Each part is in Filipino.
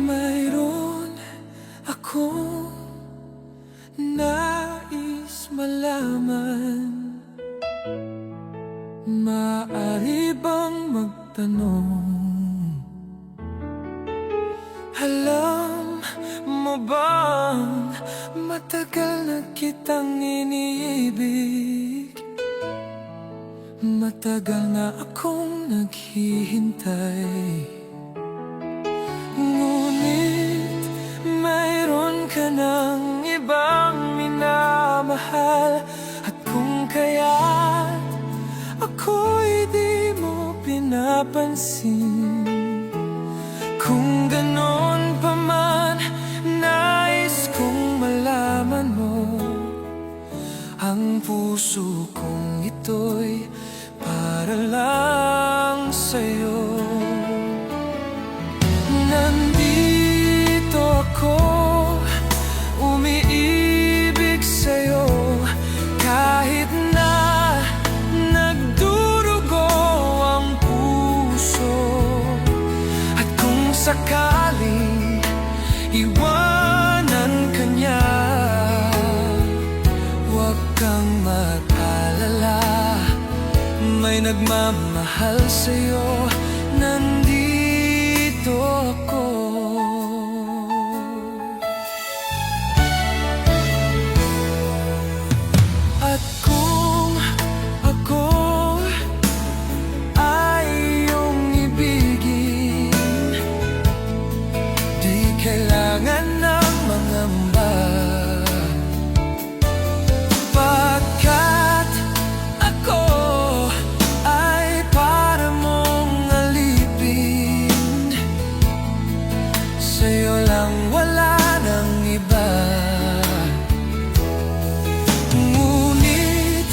Mayroon akong nais malaman. Maaari bang magtanong? Alam mo bang matagal na kitang iniibig? Matagal na akong naghihintay. Ngunit mayroon ka ng ibang minamahal. At kung kaya't ako'y di mo pinapansin. Kung ganon pa man, nais kong malaman mo ang puso kong ito'y para lang sa'yo. Nandito ako, umiibig sa'yo, kahit na nagdurugo ang puso. At kung sakaling iwanan ka niya, huwag kang mag-alala, may nagmamahal sa'yo. Nandito ako. At kung ako ay iyong ibigin, di kailangan ng mangamba, pagkat ako ay para mong alipin. Sa'yo lang, wala nang iba. Ngunit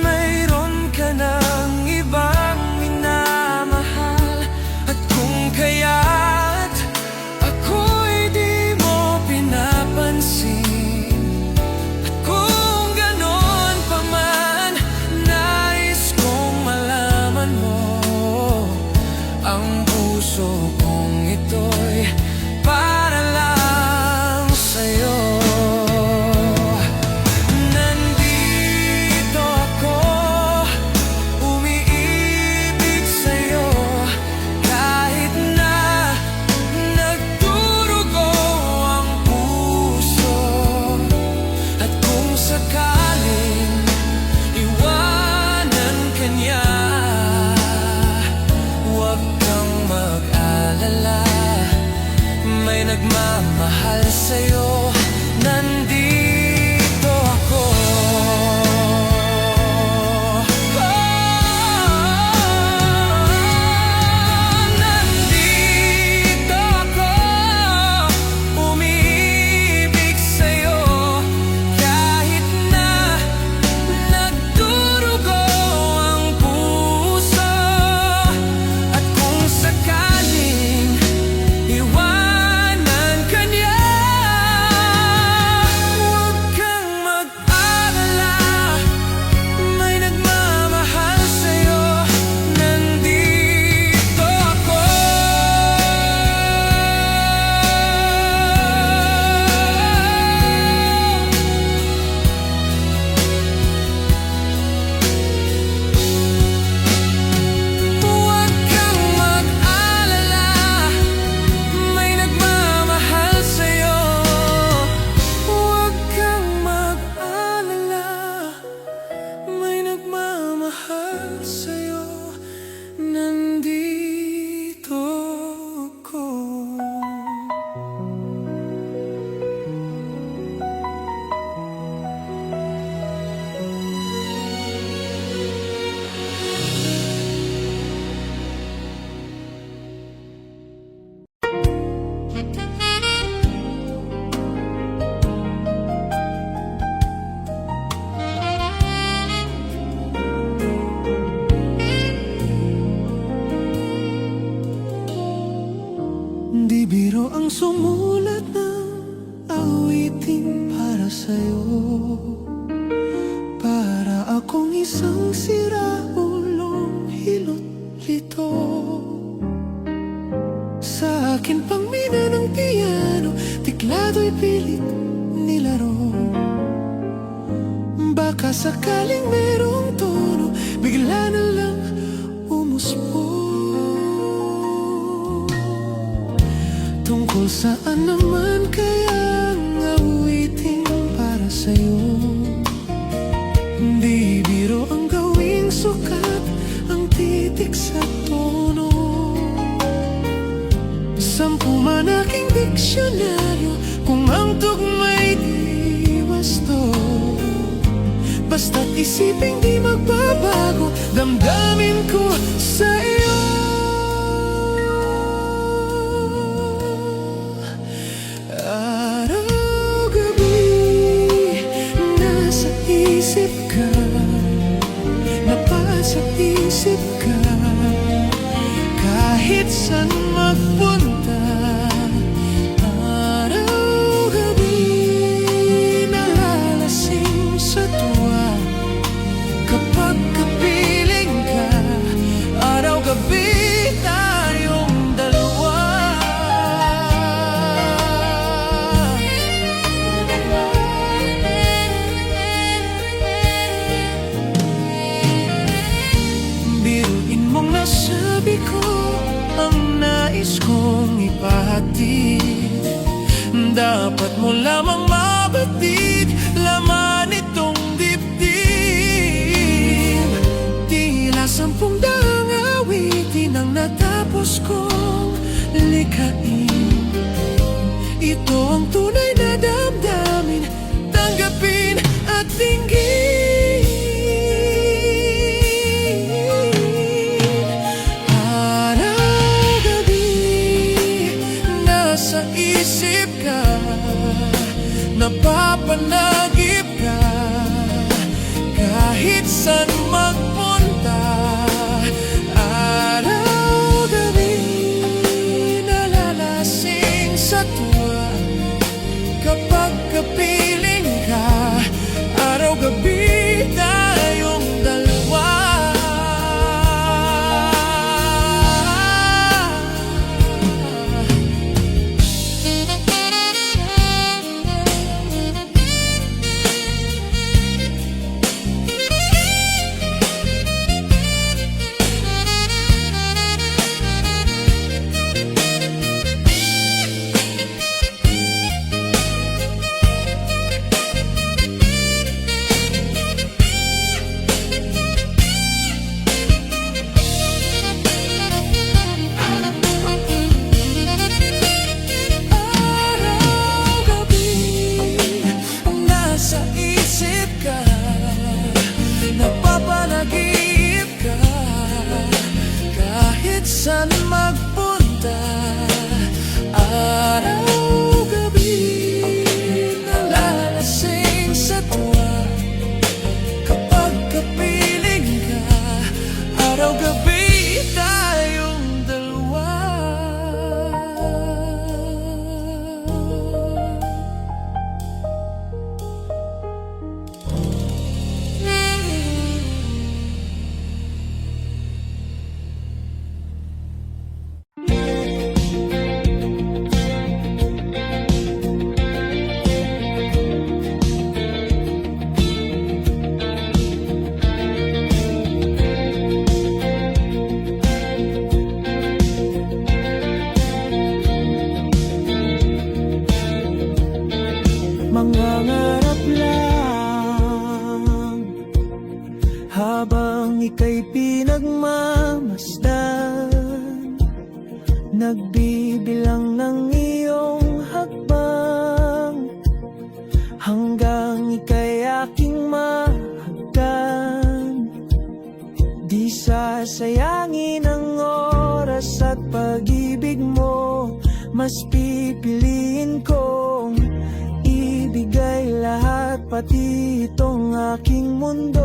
mayroon ka ng ibang minamahal. At kung kaya't ako'y di mo pinapansin. At kung ganon pa man, nais kong malaman mo ang puso kong ito'y para lang sa'yo. Nandito ako, umiibig sa'yo, kahit na nagdurugo ang puso. At kung sakaling iwanan ka niya, huwag kang mag-alala, may nagmamahal sa'yo. Nandito ako. Nandito ako, umiibig sa'yo, kahit na nagdurugo ang puso. At kung sakaling iwanan ka niya, huwag kang mag-alala, may nagmamahal sa'yo. Nandito ako. Huwag kang mag-alala, may nagmamahal sa'yo. Huwag kang mag-alala, may nagmamahal sa'yo. Nandito ako. Di biro ang sumulat awitin para sa'yo. Para akong isang siraulong hilot-lito. Sa akin pang mina ng piano, tiklado'y pilit nilaro. Baka sakaling merong tono, bigla na lang umuspo. Tungkol saan naman kayang awitin para sa'yo? Di biro ang gawing sukat, ang titik sa tono. 10 man aking diksyonaryo, kung ang tugma'y di wasto. Basta't isiping di magbabago, damdamin ko sa iyo. Araw-gabi, nasa isip ka, napasa isip ka. Kahit saan magpunta, araw-gabi, nalalasing sa tuwa. Kapag kapiling ka, araw-gabi tayong dalawa. Biruin mong nasabi ko ang nais kong ipahatid. Dapat mo lamang mabatid, laman itong dibdib. Tila 10 daang awitin ang natapos kong likhain. Ito ang tunay na damdamin, tanggapin at dinggin. Sa isip ka, napapanagip ka. Kahit saan magpunta, araw-gabi, nalalasing sa tuwa. Kapag kapiling ka, araw-gabi tayong dalawa. Saan magpunta, araw-gabi, nalalasing sa tuwa. Kapag kapiling ka, araw-gabi tayong dalawa. Mangangarap lang habang ika'y pinagmamasdan, nagbibilang ng iyong hakbang, hanggang ika'y aking mahagdan. Di sasayangin ang oras at pag-ibig mo, mas pipiliin kong ibigay lahat, pati itong aking mundo.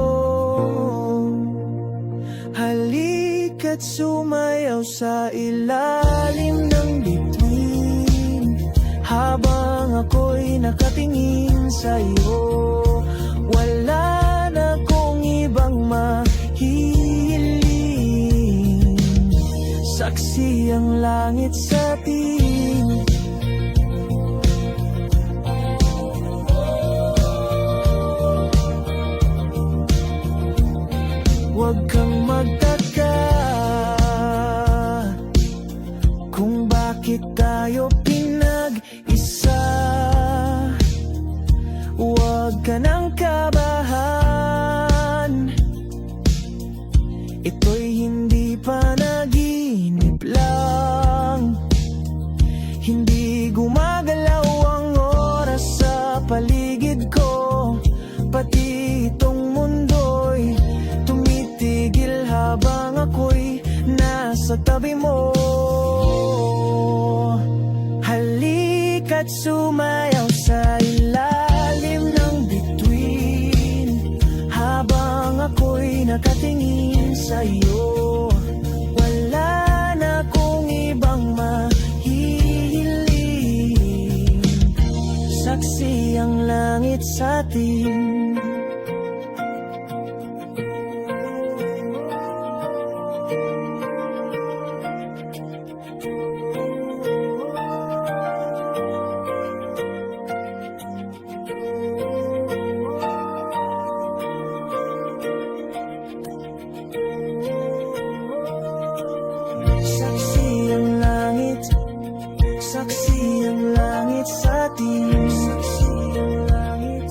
Halika't sumayaw sa ilalim ng bituin, habang habang ako'y nakatingin sa'yo. Wala na kong ibang mahihiling, saksi ang langit sa atin. Huwag kang magtaka kung bakit tayo pinag-isa. Huwag ka nang kabahan, ito'y hindi panaginip lang. Hindi gumagalaw ang oras sa paligid ko, pati itong mundo'y tumitigil habang ako'y nasa tabi mo. Halika't sumayaw sa ilalim ng bituin habang ako'y nakatingin sa'yo. Wala na kong ibang mahihiling, saksi ang langit sa atin. Saksi ang langit, saksi ang langit sa atin. Saksi ang langit,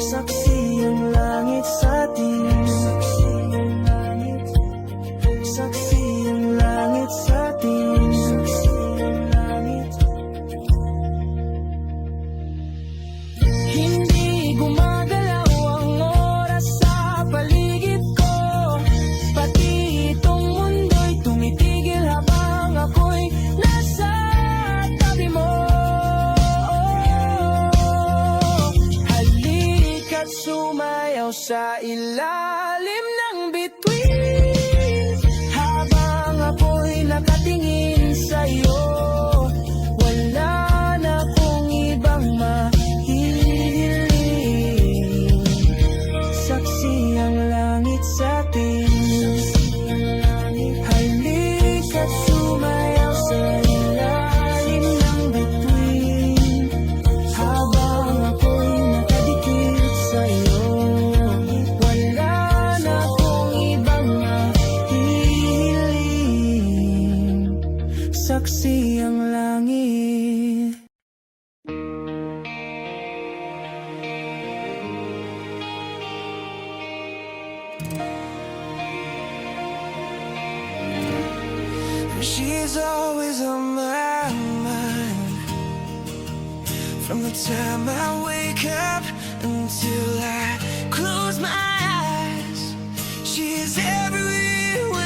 saksi ang langit sa atin. Saksi ang langit, saksi ang langit sa atin. Saksi ang langit. Hindi gumagalaw ang oras sa paligid ko, pati itong mundo'y tumitigil habang ako'y nasa tabi mo. Halika't sumayaw sa ilalim ng bituin habang ako'y nakatingin sa'yo. Wala na kong ibang mahihiling, saksi ang langit sa atin. Halika't sumayaw sa ilalim ng bituin habang ako'y nakadikit sa'yo. Wala na kong ibang mahihiling, saksi ang langit. She's always on my mind, from the time I wake up until I close my eyes. She's everywhere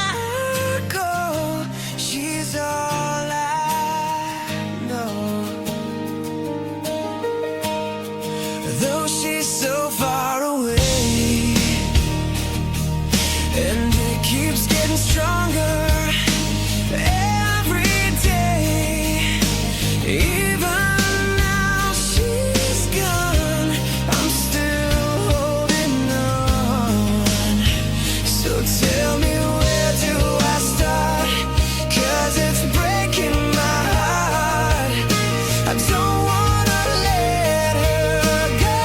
I go, she's all I know. Though she's so far away, and it keeps getting stronger every day. Even now she's gone, I'm still holding on. So tell me, where do I start? 'Cause it's breaking my heart. I don't wanna let her go.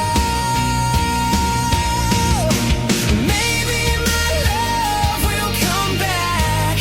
Maybe my love will come back.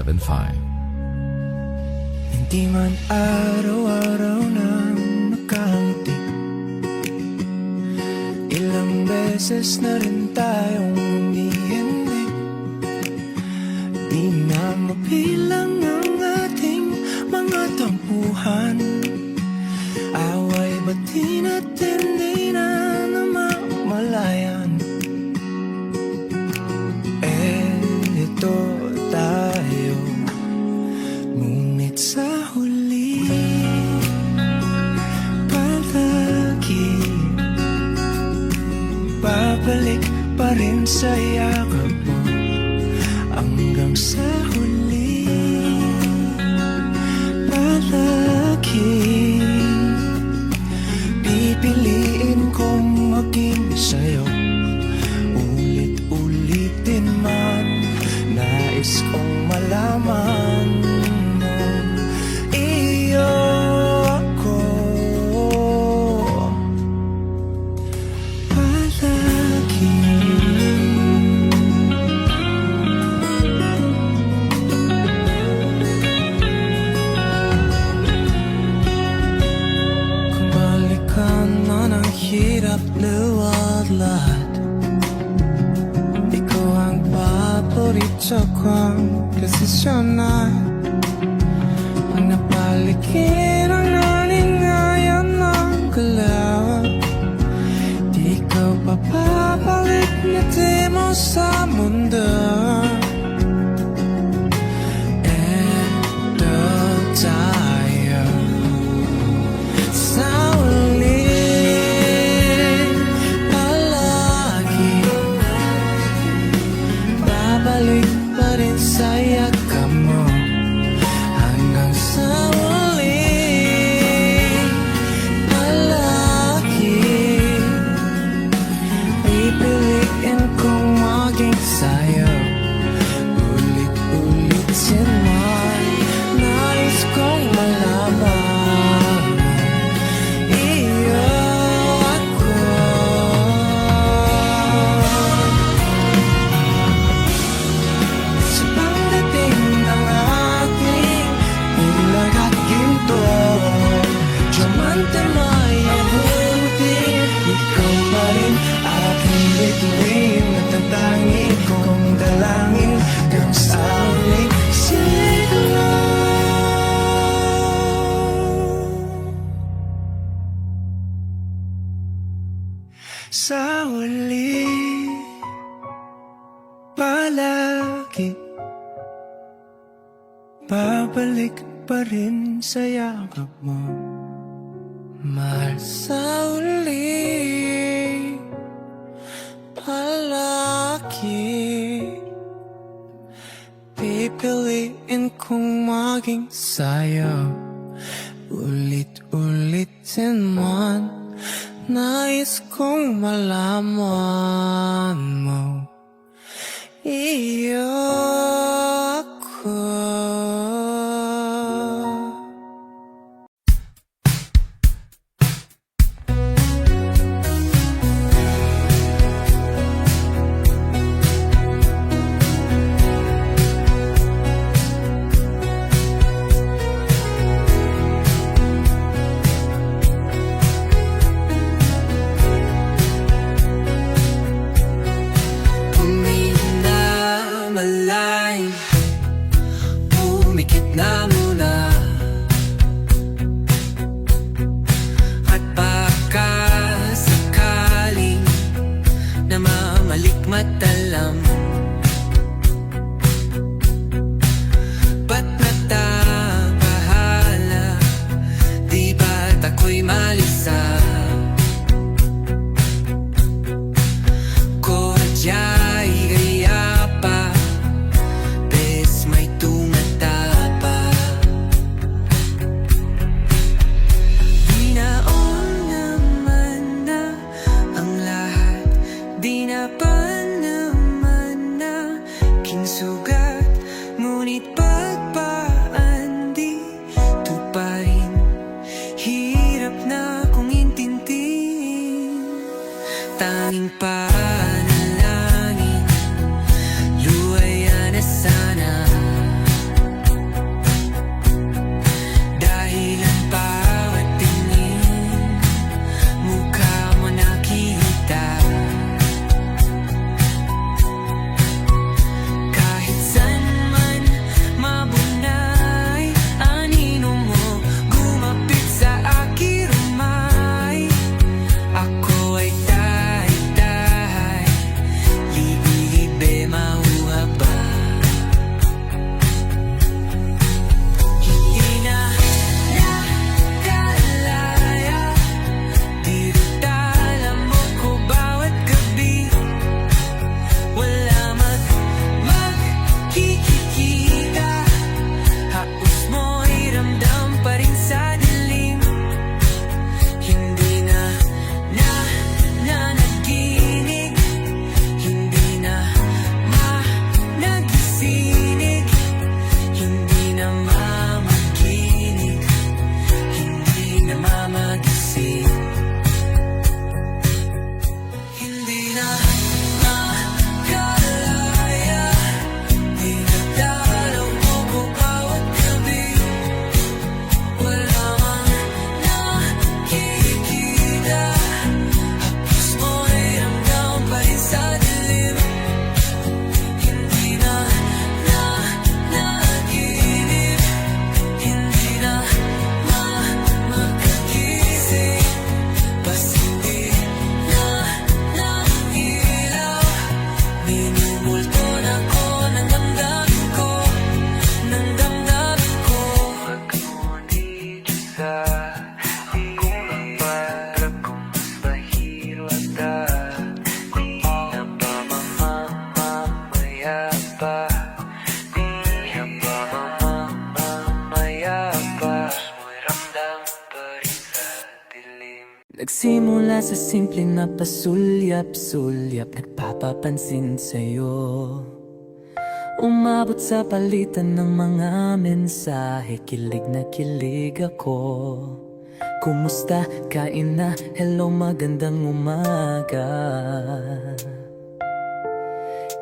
0917-829-0975. Hindi man araw-araw na nakangiti, ilang beses na rin tayong umihindi. Di na mabilang ang ating mga tampuhan, away bati natin di na namamalayan. Ito tayo, ngunit sa huli palagi babalik pa rin sa yakap mo. Hanggang sa huli palagi pipiliin kong maging sa'yo. Ulit-ulitin man, nais kong malaman mo, iyo ako palagi. Kung balikan man ang hirap luwad lahat, ikaw ang paborito kong desisyonan. Ang napaligiran natin ngayon ng galaw, di ka papabalik na di mo sa mundo. Eto tayo sa ulit palagi, babalik pa rin sa yakap mo. Hanggang sa uli palagi pipiliin kong maging sa'yo. Ulit-ulitin man, nais kong malaman mo, iyo ako. Sa pagdating ng ating bulag at ginto, diamante may abutin, ikaw pa rin aking bituin, natatangi kong dalangin hanggang sa uling siglo. Sa uli palagi babalik pa rin sa yakap mo. Mahal, sa uli palagi pipiliin kong maging sa'yo. Ulit-ulitin man, nais kong malaman mo, iyo ako. Malay, umikit na muna, at baka sakaling namamalikmatalam. Ba't natabahala, di ba't ako'y malisa? Kodya'y gaya pa, bes may tumatapa. Nagsimula sa simpleng na pasulyap-sulyap, nagpapapansin sa'yo. Umabot sa palitan ng mga mensahe, kilig na kilig ako. Kumusta? Kain na? Hello, magandang umaga.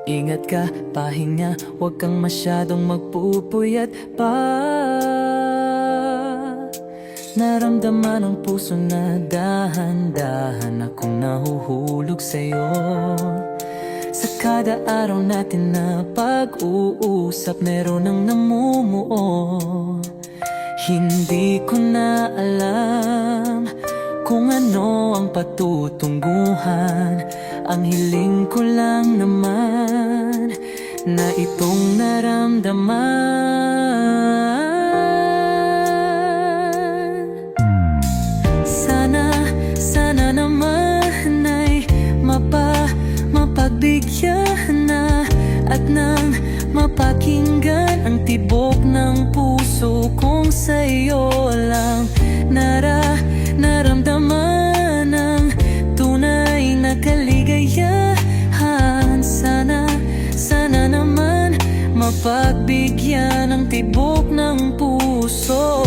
Ingat ka, pahinga, huwag kang masyadong magpupuyat pa. Naramdaman ng puso na dahan-dahan akong nahuhulog sa'yo. Sa kada araw natin na pag-uusap, meron ang namumuo. Hindi ko na alam kung ano ang patutunguhan. Ang hiling ko lang naman na itong naramdaman. Sana naman ay mapagbigyan na at nang mapakinggan ang tibok ng puso kong sa'yo lang naramdaman ang tunay na kaligayahan. Sana naman mapagbigyan ang tibok ng puso.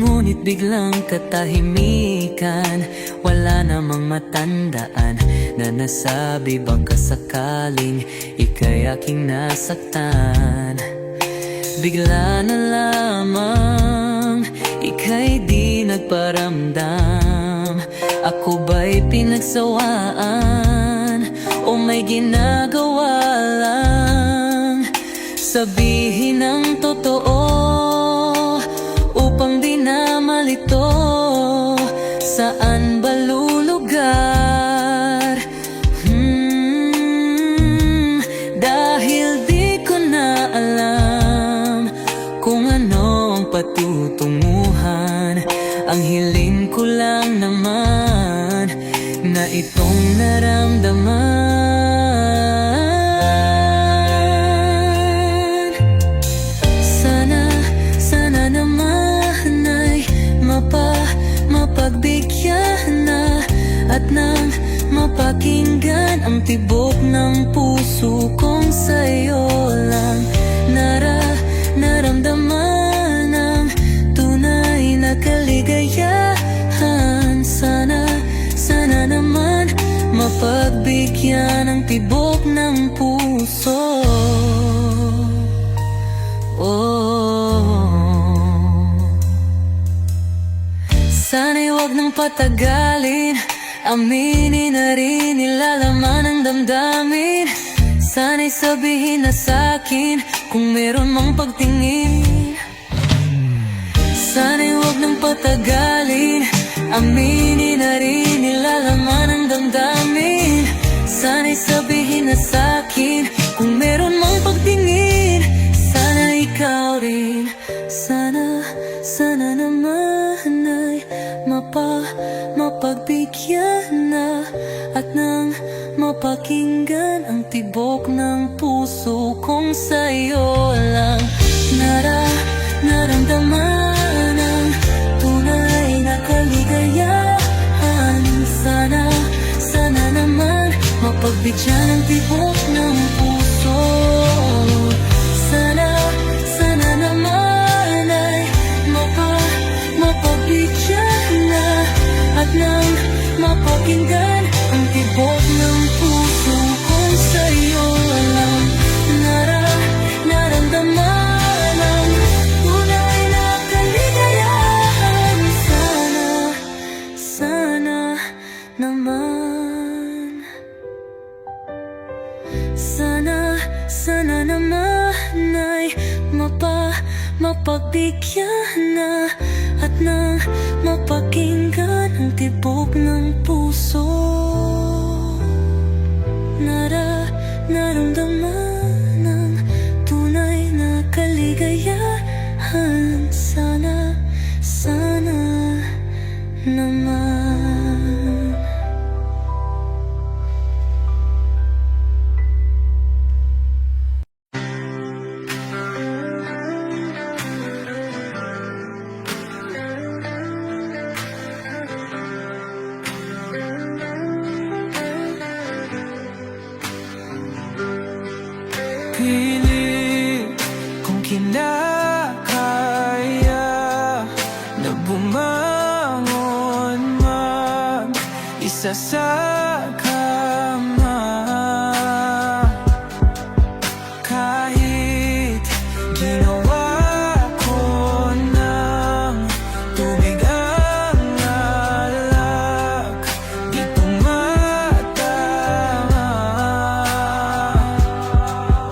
Ngunit biglang katahimikan, wala namang matandaan na nasabi baka sakaling ika'y aking nasaktan. Bigla na lamang ika'y di nagparamdam. Ako ba'y pinagsawaan o may ginagawa lang? Sabihin ang totoo upang di na malito. Saan ba lulugar? Dahil di ko na alam kung ano ang patutunguhan. Ang hiling ko lang naman na itong naramdaman. Sana naman ay mapagbigyan na at nang mapakinggan ang tibok ng puso kong sa'yo lang naramdaman ang tunay na kaligayahan. Sana naman mapagbigyan ang tibok ng puso. Sana'y huwag nang patagalin, aminin na rin nilalaman ang damdamin. Sana'y sabihin na sa'kin kung meron mang pagtingin. Sana'y huwag nang patagalin, aminin na rin nilalaman ang damdamin. Sana'y sabihin na sa'kin kung meron mang pagtingin. Sana ikaw rin, sana naman ay mapagbigyan na at nang mapakinggan ang tibok ng puso kong sa'yo lang naramdaman ang tunay na kaligayahan. Sana naman mapagbigyan ang tibok ng puso. Sana naman ay mapagbigyan na at nang mapakinggan ang tibok ng puso kong sa'yo lang naramdaman ang tunay na kaligayahan. Sana naman, sana naman ay mapagbigyan na at nang mapakinggan ang tibok ng puso. Naramdaman ang tunay na kaligayahan. Sana naman. pilit kung kinakaya na bumangon mag-isa sa kama. Kahit ginawa ko ng tubig ang alak, di tumatama.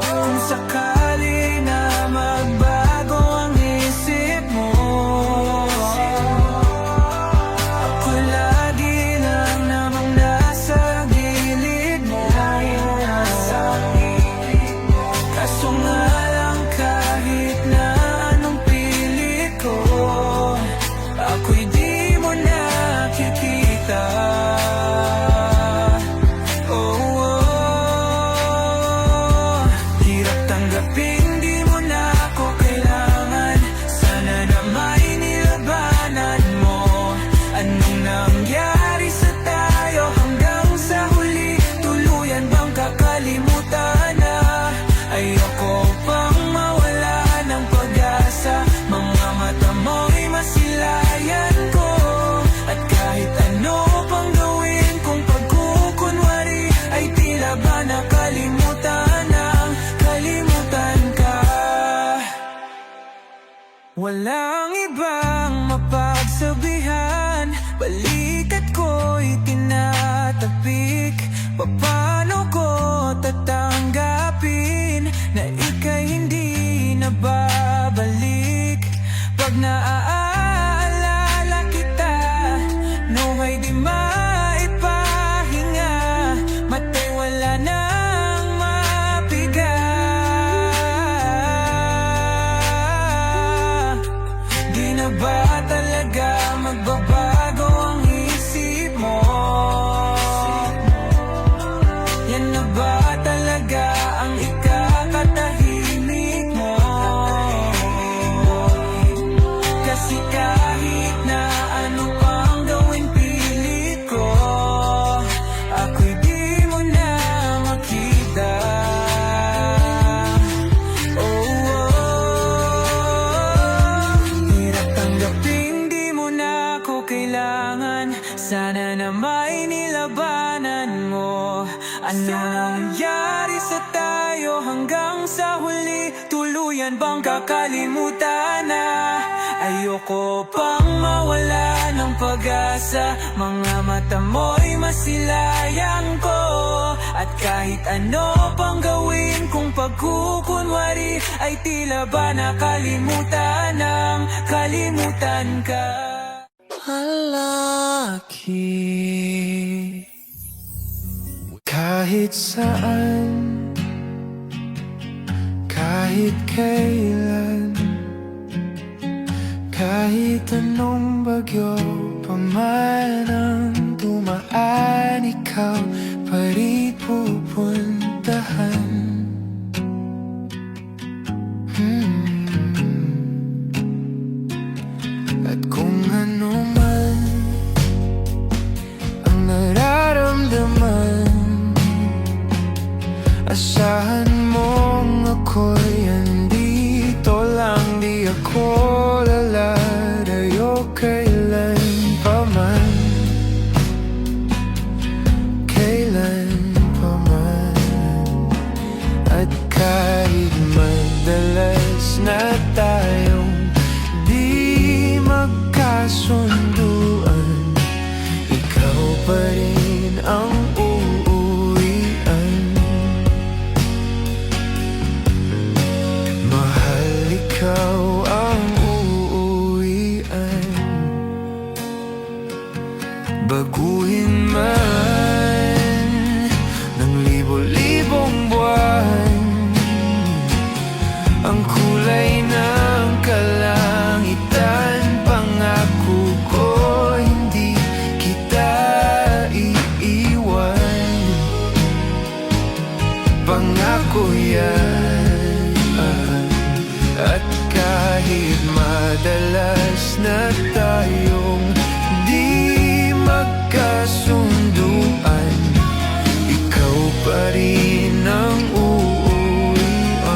Kung sakali na magbago ang isip mo, ako lagi lang namang nasa gilid mo. Kaso nga lang kahit na anong pilit ko, ako'y di mo nakikita. Oh, oh. Hirap tanggapin, di mo na ako kailangan. Sana na may nilabanan mo. Anong nangyari sa tayo hanggang sa huli? Tuluyan bang kakalimutan na? Ayoko pang mawala ng pag-asa. Mga mata mo'y masilayan ko. At kahit ano pang gawin kung pagkukunwari, ay tila ba nakalimutan ang kalimutan ka. Walang ibang mapagsabihan, balikat ko'y tinatapik. Paano ko tatanggapin na ika'y hindi na babalik? Pag naaalala kita, nawa'y di maipahinga. Mata'y wala nang mapiga. Di na ba talaga magbabago ang isip mo? Yan na ba talaga ang ikakatahimik mo? Kasi kahit na ano pang gawin pilit ko, ako'y di mo na makita. Oh, oh. Hirap tanggapin, di mo na ako kailangan. Sana na may nilabanan mo. Ano nangyari sa tayo hanggang sa huli? Tuluyan bang kakalimutan na? Ayoko pang mawala ng pag-asa. Mga mata mo'y masilayan ko. At kahit ano pang gawin kung pagkukunwari, ay tila ba nakalimutan ng kalimutan ka. Malaki kahit saan, kahit kailan, kahit anong bagyo pa man ang dumaan, ikaw pa rin pupuntahan. At kung ano man ang nararamdaman, asahan mong ako'y andito lang. Di ako lalalayo kailan pa man, kailan pa man. At kahit madalas na tayong di magkasunduan, ikaw pa rin ang uuwian. Mahal, ikaw ang uuwian. Baguhin man ng libo-libong buwan ang kulay ng kalangitan, pangako ko hindi kita iiwan. Pangako yan. At kahit madalas na tayong di magkasunduan, ikaw pa rin ang uuwian.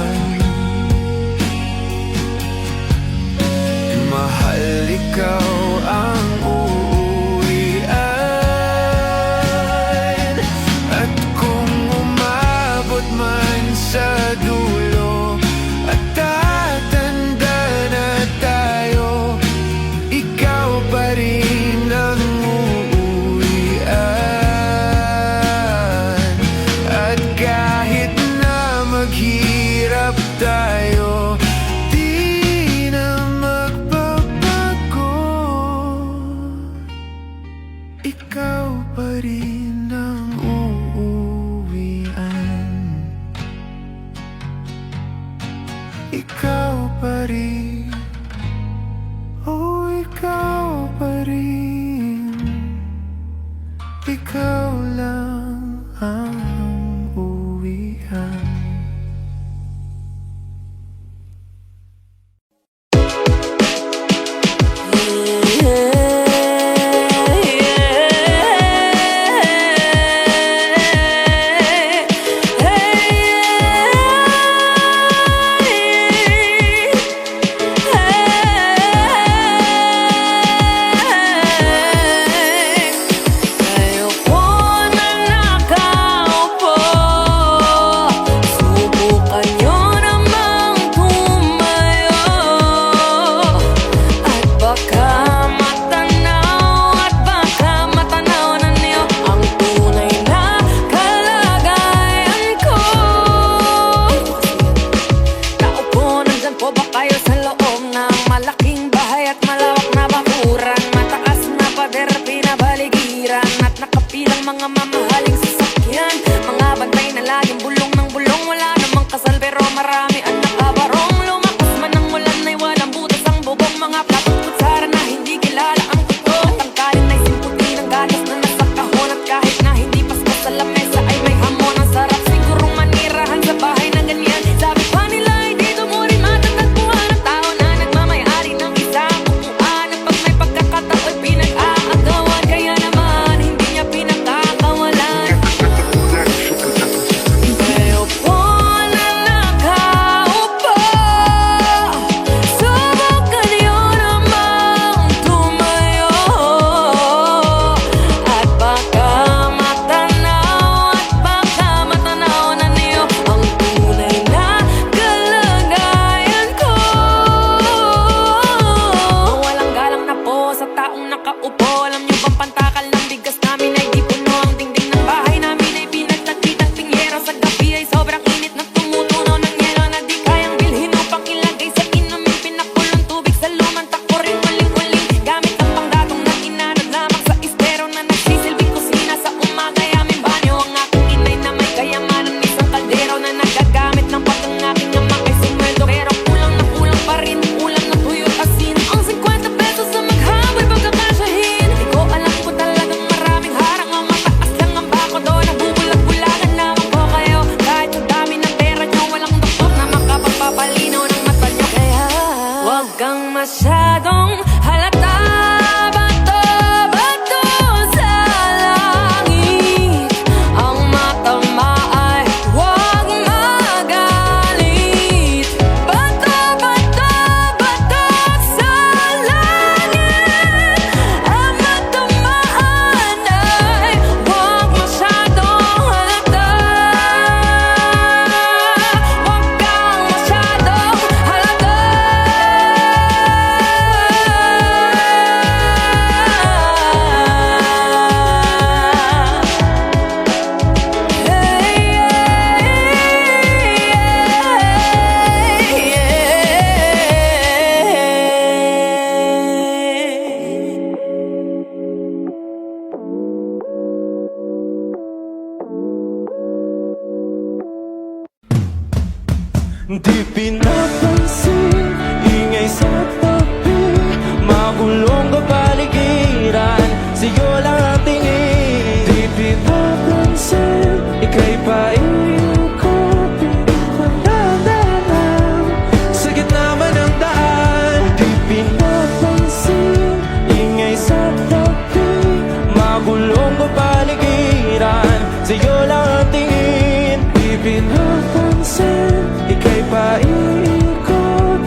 Di pinapansin, ingay sa tabi, magulong kapaligiran, sa'yo lang ang tingin. Di pinapansin, ika'y paikot-ikot ng daan, sa gitna man ng daan. Di pinapansin, ingay sa tabi, magulong kapaligiran, sa'yo lang ang tingin. Di pinapansin, ika'y paikot-ikot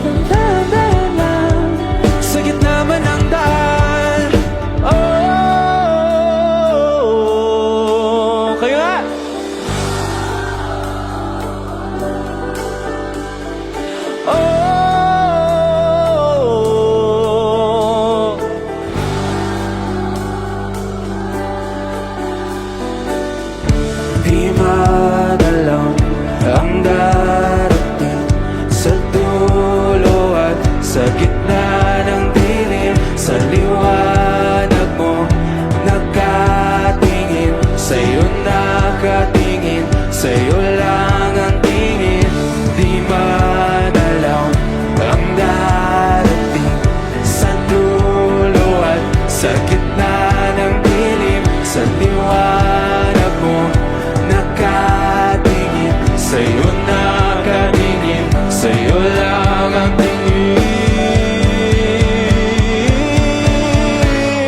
ng daan, sa gitna man ng daan. Oh, kayo nga! Oh, di madalaw ang darating sa dulo at sa gitna ng dilim. Sa liwanag mo nakatingin, sa'yo nakatingin, sa'yo lang ang tingin. Di madalaw ang darating sa dulo at sa gitna ng dilim. Sa liwanag mo nakatingin, sa'yo nakatingin, sa'yo lang ang tingin.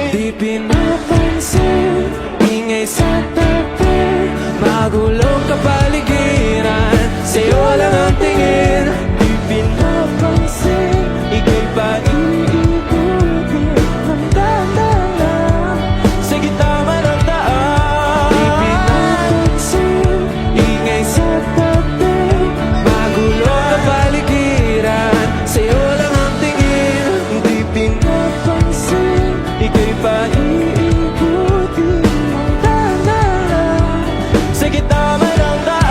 Di pinapansin, ingay sa tabi, magulong kapaligiran, sa'yo lang ang tingin. Di pinapansin, ika'y paikot-ikot ng daan, sa gitna man ng daan. Di pinapansin, ingay sa tabi, magulong kapaligiran, sa'yo lang ang tingin. Di pinapansin, ika'y paikot-ikot ng daan, sa gitna man ng daan.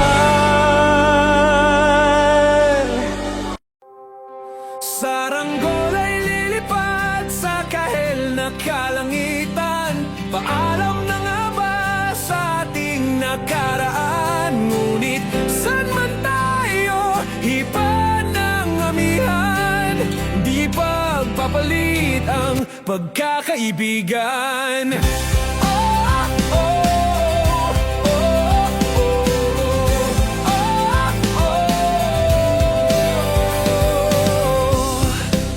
Saranggola ay lilipad sa kahel na kalangitan. Paalam na nga ba sa ating nakaraan? Ngunit saan man tayo, iba ng amihan. Di pagpapalit ang pagkakaibigan. Oh, oh, oh, oh, oh, oh.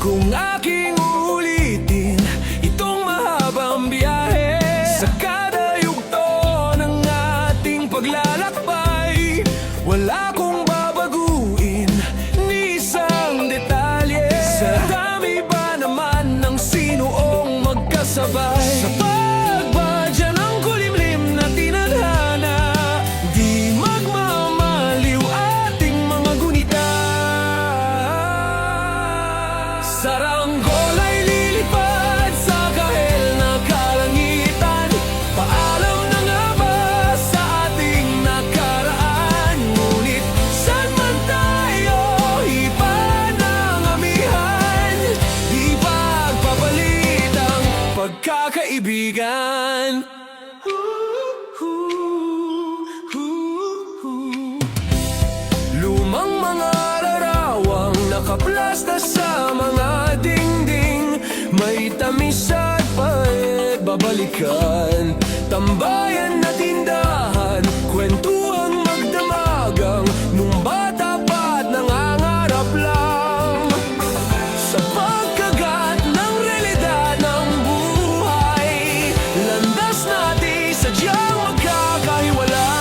Kung aking uulitin itong mahabang biyahe, sa kada yugto ng ating paglalakbay, wala kong babaguin ni isang detalye. Sa dami ba naman ng sinuong magkasabay, sa pagbadya ng kulimlim na tinadhana, di magmamaliw ating mga gunita. Saranggola ay lilipad sa kahel na kalangitan. Paalam na nga ba sa ating nakaraan? Ngunit saan man tayo, iba ng amihan. Di pagpapalit ang pagkakaibigan. Lumang mga larawang nakaplasta sa mga dingding, may tamis at pait babalikan. Tambayan na tindahan, kwentuhang magdamagang, nung bata pa't nangangarap lang. Sa pagkagat ng realidad ng buhay, landas natin sadyang magkakahiwalay.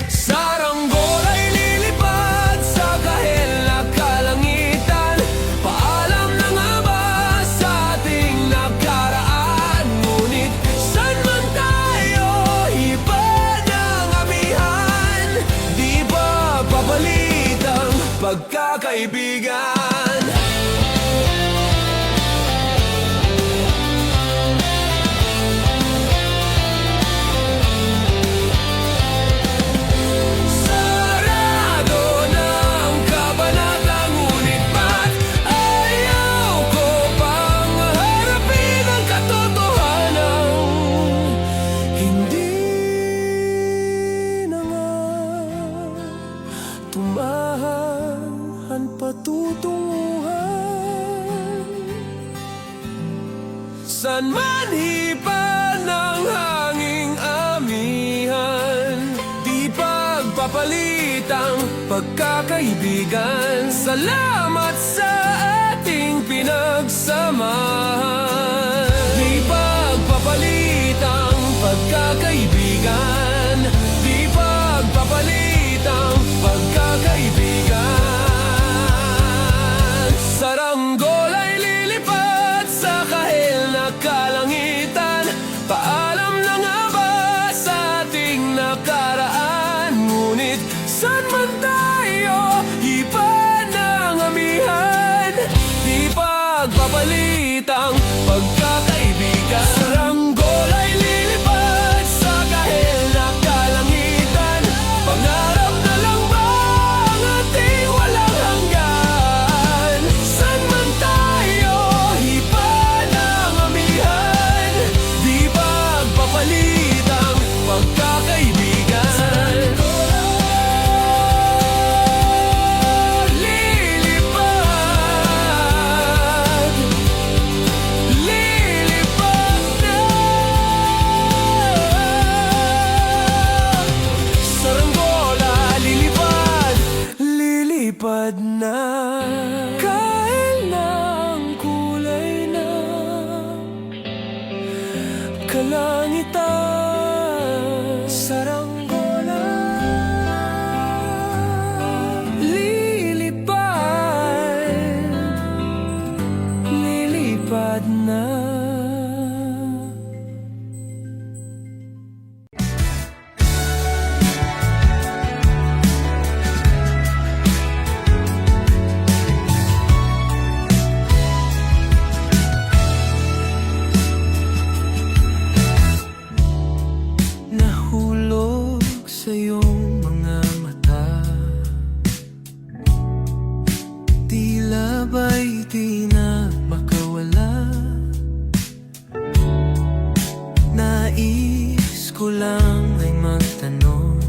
Saranggola ay lilipad sa kahel na kalangitan. Paalam na nga ba sa ating nakaraan? Ngunit saan man tayo, iba ng amihan. Di ba papalit ang pagkakaibigan? Sarado na ang kabanata, ngunit ba't ayaw ko pang harapin ang katotohanan? Hindi na nga patutunguhan. San man hipan ng hanging amihan, di pagpapalitang pagkakaibigan. Salamat sa ating pinagsamahan. Di pagpapalitang pagkakaibigan, di pagpapalitang pagkakaibigan. Saranggol ay lilipad sa kahil na kalangitan. Paalam na nga ba sa ating nakaraan? Ngunit saan man tayo iba ng amihan, di pagpapalitang pagkakaibigan. Saranggol ay lilipad sa kahil na kalangitan. Pangarap na lang ba ang ating walang hanggan? Saan man tayo iba ng amihan, di pagpapalitang pagkakaibigan. Lilipad na, kahit na ang kulay na kalangitan. Saranggola, lilipad na. Nahulog sa iyong mga mata, tila ba'y di na makawala. Nais ko lang ay magtanong,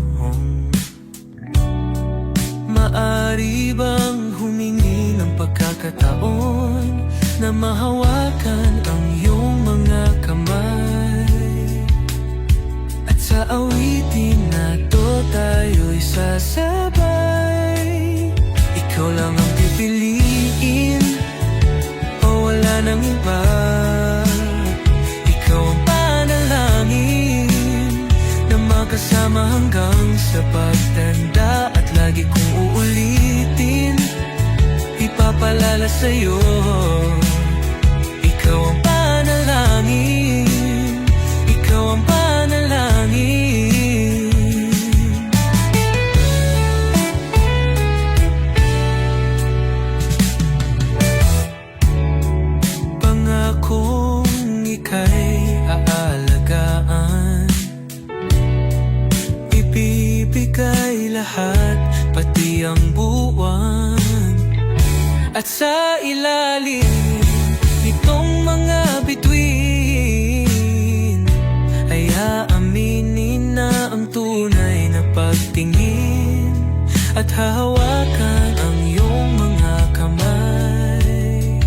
maari bang humingi ng pagkakataon na mahawakan ang iyong mga kamay? Sa awitin na to tayo'y sasabay. Ikaw lang ang pipiliin, o wala nang iba. Ikaw ang panalangin na makasama hanggang sa pagtanda. At lagi kong uulitin, ipapalala sa'yo. Ikaw ang panalangin, ikaw ang panalangin. Pangakong ika'y aalagaan, ibibigay lahat, pati ang buwan. At sa ilalim nitong mga bituin ay aaminin na ang tunay na pagtingin, at hahawakan ang iyong mga kamay.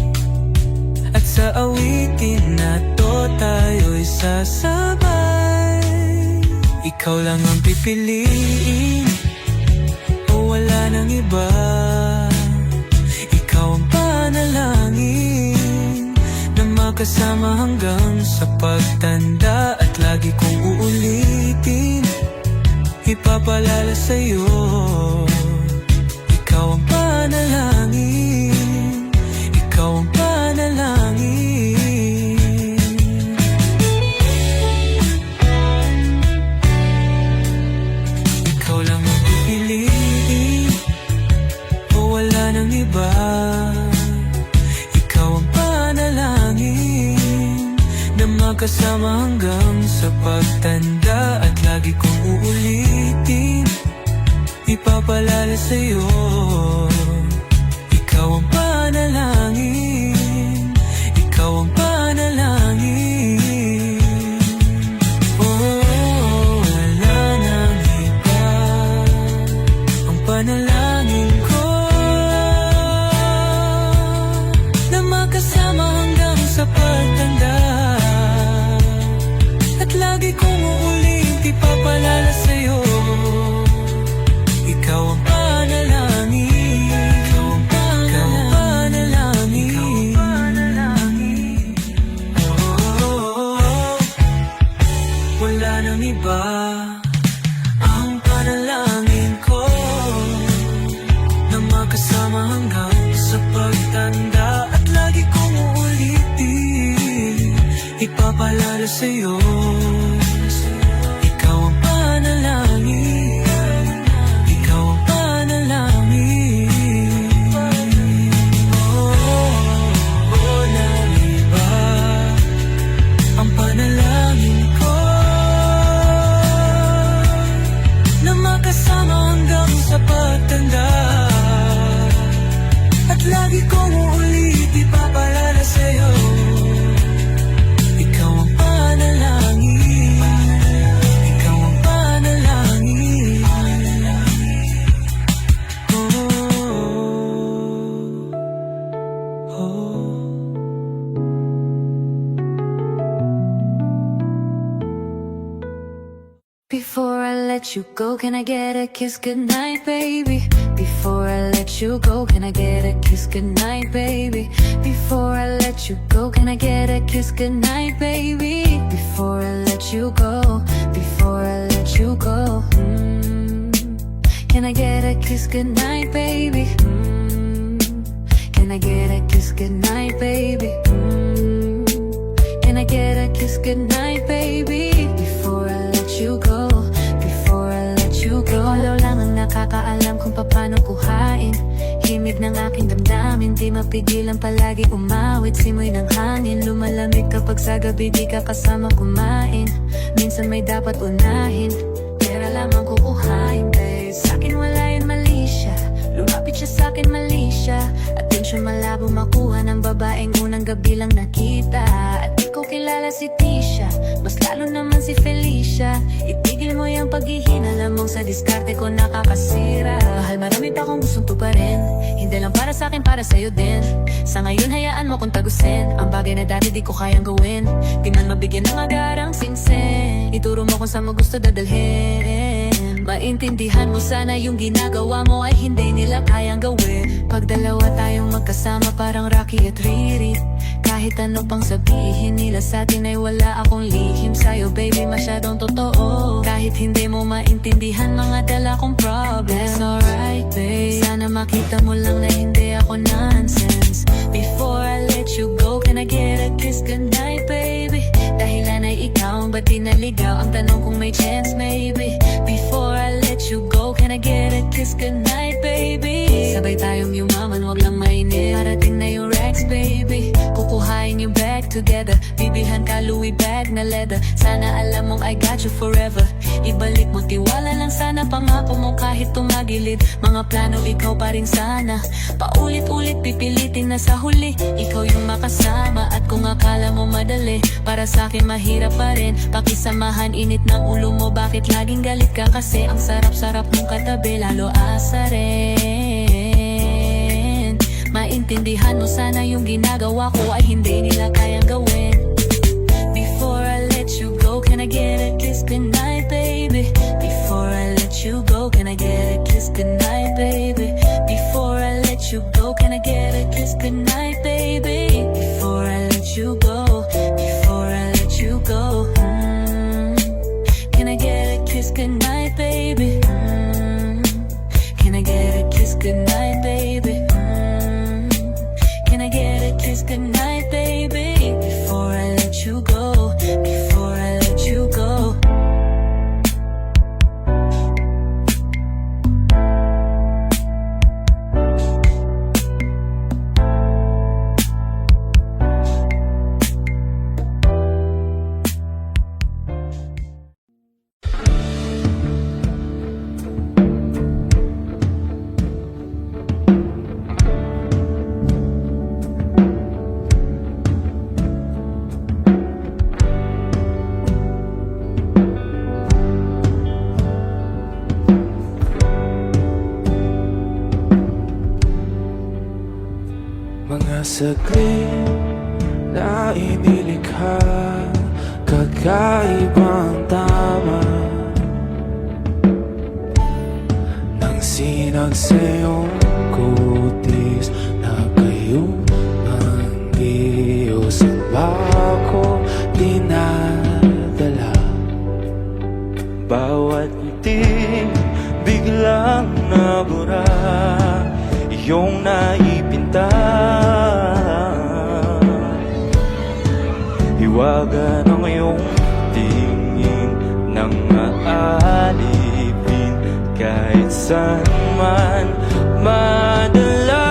At sa awitin na to tayo'y sasabay. Ikaw lang ang pipiliin, o wala nang iba. Ikaw ang panalangin na makasama hanggang sa pagtanda. At lagi kong uulitin, ipapalala sa'yo. Ikaw ang panalangin, ikaw ang panalangin. Ikaw lang ang pipiliin, o wala nang iba. Ikaw ang panalangin na makasama hanggang sa pagtanda. At lagi kong uulitin, ipapalala sa'yo. Ikaw ang panalangin, ikaw ang panalangin. Oh, wala nang iba. Ang panalangin ko paalala sa'yo. Ikaw ang panalangin, ikaw ang panalangin. Walang iba ang panalangin ko, na makasama hanggang sa pagtanda. At lagi kong uulit ipapaalala sa'yo. Ikaw ang panalangin, ikaw ang panalangin. Oh, oh. Before I let you go, can I get a kiss goodnight, baby? Before I let you go, can I get a kiss goodnight, baby? Before I let you go, can I get a kiss goodnight, baby? Before I let you go, before I let you go, can I get a kiss goodnight, baby? Can I get a kiss goodnight, baby? Can I get a kiss goodnight, baby? Before I let you go, before I let you go. Ikaw lang ang nakakaalam kung paano kuhain himig ng aking damdamin. Di mapigilan palagi umawit, simoy ng hangin. Lumalamig kapag sa gabi di ka kasama kumain. Minsan may dapat unahin, pera lamang kukuhain, babe. Sa'kin wala yun, mali siya. Lumapit siya sa'kin, mali siya. Atensyon malabo makuha ng babaeng unang gabi lang nakita. At di ko kilala si Tisha, mas lalo naman si Felicia. Itigil mo yung paghihinala mong sa diskarte ko nakakasira. Mahal, marami pa akong gustong tuparin, hindi lang para sa'kin, para sa'yo din. Sa ngayon hayaan mo kong tagusin ang bagay na dati di ko kayang gawin. Di man mabigyan ng agarang sinsin, ituro mo kung saan mo gusto dadalhin. Maintindihan mo sana yung ginagawa mo ay hindi nila kayang gawin. Pag dalawa tayong magkasama parang Rocky at Riri. Kahit ano pang sabihin nila sa'tin ay wala akong lihim sa'yo, baby, masyadong totoo. Kahit hindi mo maintindihan mga dala kong problems. That's alright, babe, sana makita mo lang na hindi ako nonsense. Before I let you go, can I get a kiss goodnight, baby? Dahilan ay ikaw, ba't di naligaw? Ang tanong kung may chance, maybe. Before I let you go, can I get a kiss goodnight, baby? Sabay tayong yumaman, wag lang mainit. Parating na yung Rex, baby. Kukuhain yung bag together, bibilhan ka Louis bag na leather. Sana alam mong I got you forever. Ibalik mo tiwala lang sana, pangako mo kahit tumagilid. Mga plano ikaw pa rin sana, paulit-ulit pipilitin na sa huli ikaw yung makasama. At kung akala mo madali, para sa'kin mahirap pa rin. Pakisamahan init ng ulo mo, bakit laging galit ka? Kasi ang sarap-sarap mong katabi, lalo asa rin. Maintindihan mo sana yung ginagawa ko ay hindi nila kayang gawin. Before I let you go, can I get a kiss goodnight, baby? Before I let you go, can I get a kiss goodnight, baby? Before I let you go, can I get a kiss goodnight, baby? Before I let you go, before I let you go, can I get a kiss goodnight, baby? Can I get a kiss goodnight, baby? Can I get a kiss goodnight, baby? Before I let you go, before I let you go. Mga saglit na inilikha, kakaibang tama nang sinag sa iyong kutis na kayong ang saan ba ako dinadala? Bawat ngiti biglang nabura, iyong naipinta. Hiwaga ng iyong tingin nang aalipin kahit saan man madala.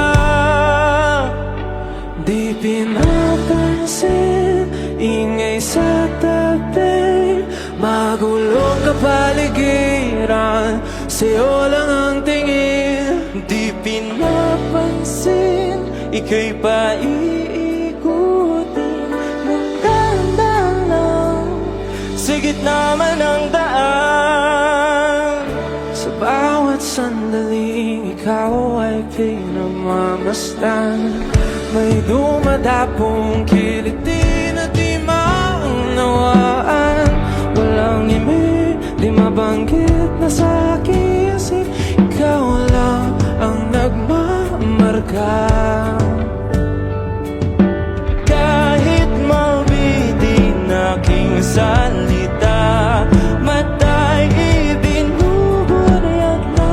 Di pinapansin, ingay sa tabi, magulong kapaligiran, sa'yo lang ang tingin. Di pinapansin, ika'y paiikutin ng dahan-dahan lang sa gitna man ng daan. Sa bawat sandaling ikaw ay pinagmamasdan, may dumadapong kiliti na di maunawaan. Walang ibig, di mabanggit na sa aking isip, ikaw lang ang nagmamarka. Kahit mabitin aking salita, mata'y ibinubunayag na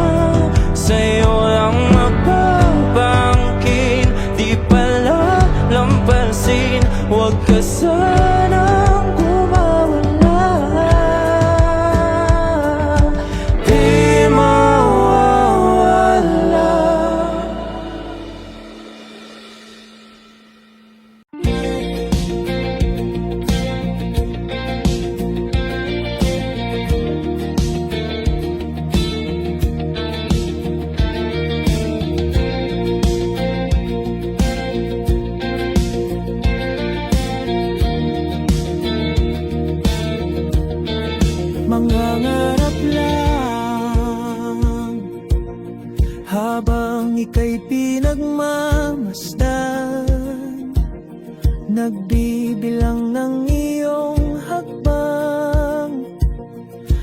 sa'yo lang mapapangkin. Di pala lampasin, huwag ka sanang kumawala. Di mawawala. Mangangarap lang habang ika'y pinagmamasdan, nagbibilang ng iyong hakbang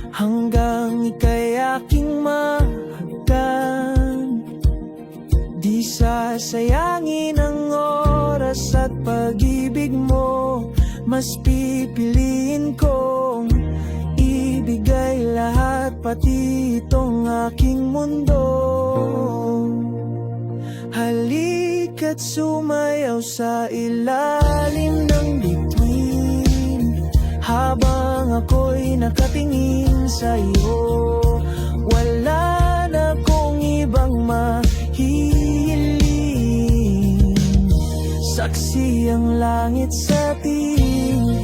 hanggang ika'y aking mahagkan. Di sasayangin ang oras at pag-ibig mo, mas pipiliin kong ibigay lahat, pati itong aking mundo. Halika't sumayaw sa ilalim ng bituin habang ako'y nakatingin sa iyo. Wala na kong ibang mahihiling, saksi ang langit sa atin.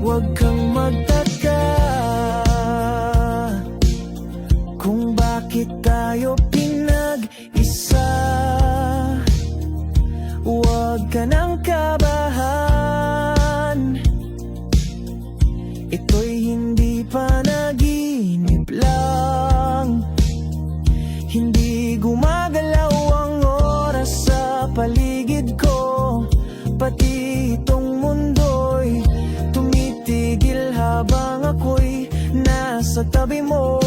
Huwag kang magtaka kung bakit tayo pinag-isa. Huwag ka nang kabahan, ito'y hindi panaginip lang. Hindi gumagalaw ang oras sa paligid ko, pati itong mundo'y tumitigil habang ako'y nasa tabi mo.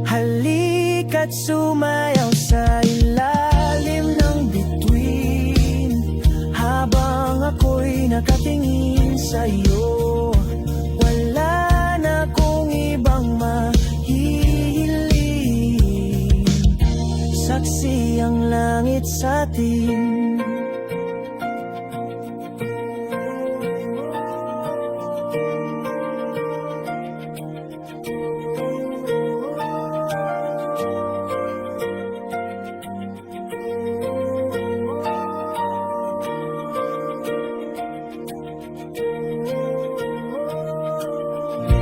Halika't sumayaw sa ilalim ng bituin habang ako'y nakatingin sa iyo. Wala na kong ibang mahihiling, saksi ang langit sa atin.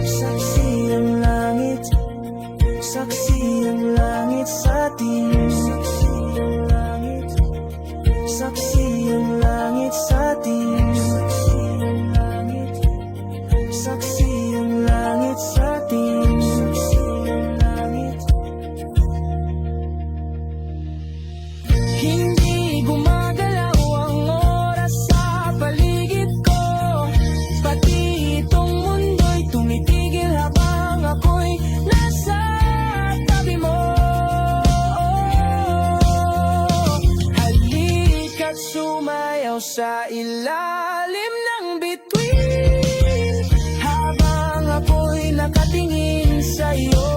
Saksi ang langit, saksi ang langit sa atin. Saksi ang langit, saksi ang langit sa atin. Saksi ang langit, saksi ang langit sa atin. Saksi ang langit. Hindi gumagalaw ang oras sa paligid ko, pati itong mundo'y tumitigil habang ako'y nasa tabi mo. Halika't sumayaw sa ilalim ng bituin habang ako'y nakatingin sa iyo.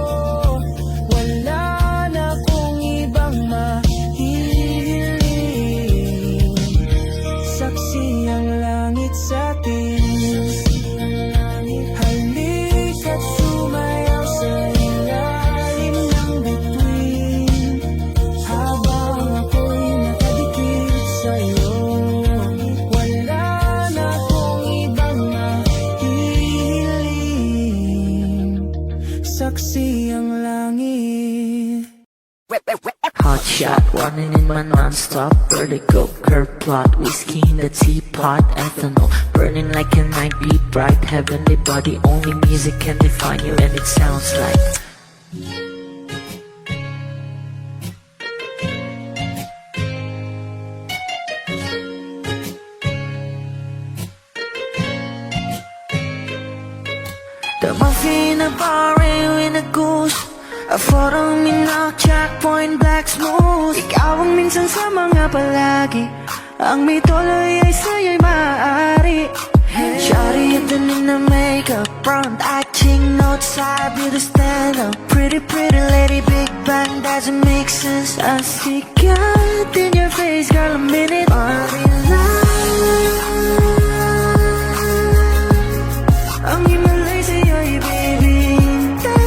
non-stop vertigo. Curve plot, whiskey in the teapot, ethanol burning like a night, be bright, heavenly body. Only music can define you, and it sounds like the muffin, a bar, in a goose. A photo minok, checkpoint, black smooth. Ikaw ang minsan sa mga palagi. Ang may tuloy ay sa'yo'y maaari. Shawty, ito na makeup, front eye, ching notes, side, beauty stand up. Pretty, pretty lady, big bang, doesn't make sense. I see God in your face, girl, a minute. Ang himalay sa'yo'y bibintang.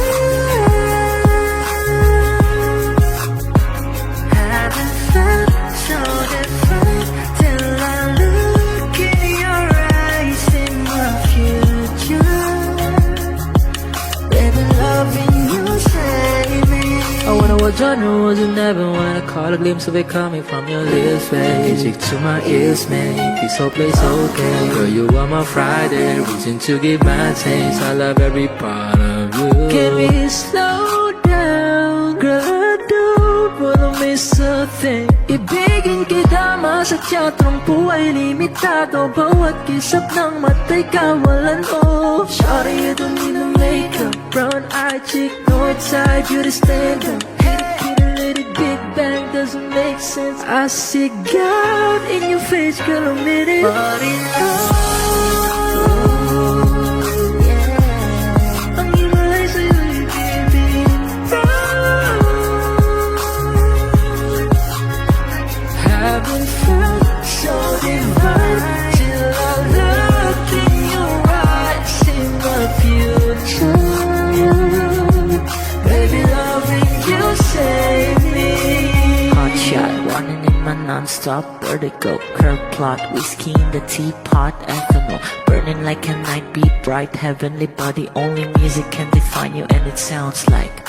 Haven't felt so different till I look in your eyes, in my future. Baby, loving you, save me. I wonder what genre was you never wanna call a glimpse of it coming from your lips, babe. Music to my ears, man. This whole place okay. Girl, you are my Friday, reason to give my taste. I love every part of you. Can we slow down? Girl, I don't wanna miss a thing. Ibigin kita, masadya, trangpo ay limitado. Bawat kisap ng mata'y kawalan mo. Shawty, you don't need no makeup. Brown eye, chick, north side, beauty stand up. Kitty, lady, big bang, doesn't make sense. I see God in your face, girl, a minute. But in ang himalay sa'yo'y bibintang. Haven't felt so divine till I look in your eyes, in my future. Baby, loving you, save me. Hot shot, running in my non-stop vertigo. Curve plot, whiskey in the teapot, ethanol burning like a night, be bright, heavenly body. Only music can define you, and it sounds like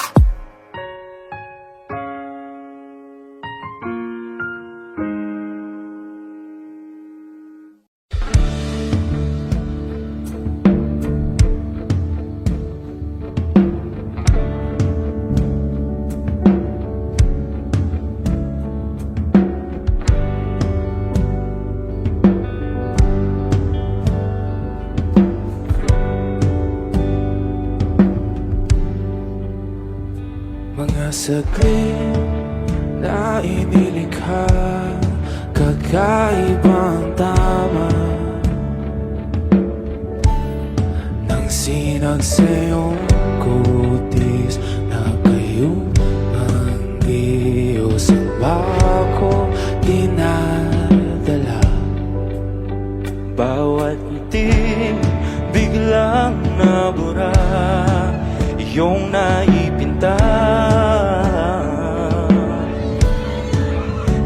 mga saglit na inilikha, kakaibang tama nang sinag sa iyong kutis na kayong Diyos ang bako dinadala. Bawat itim biglang nabura, iyong naipinta.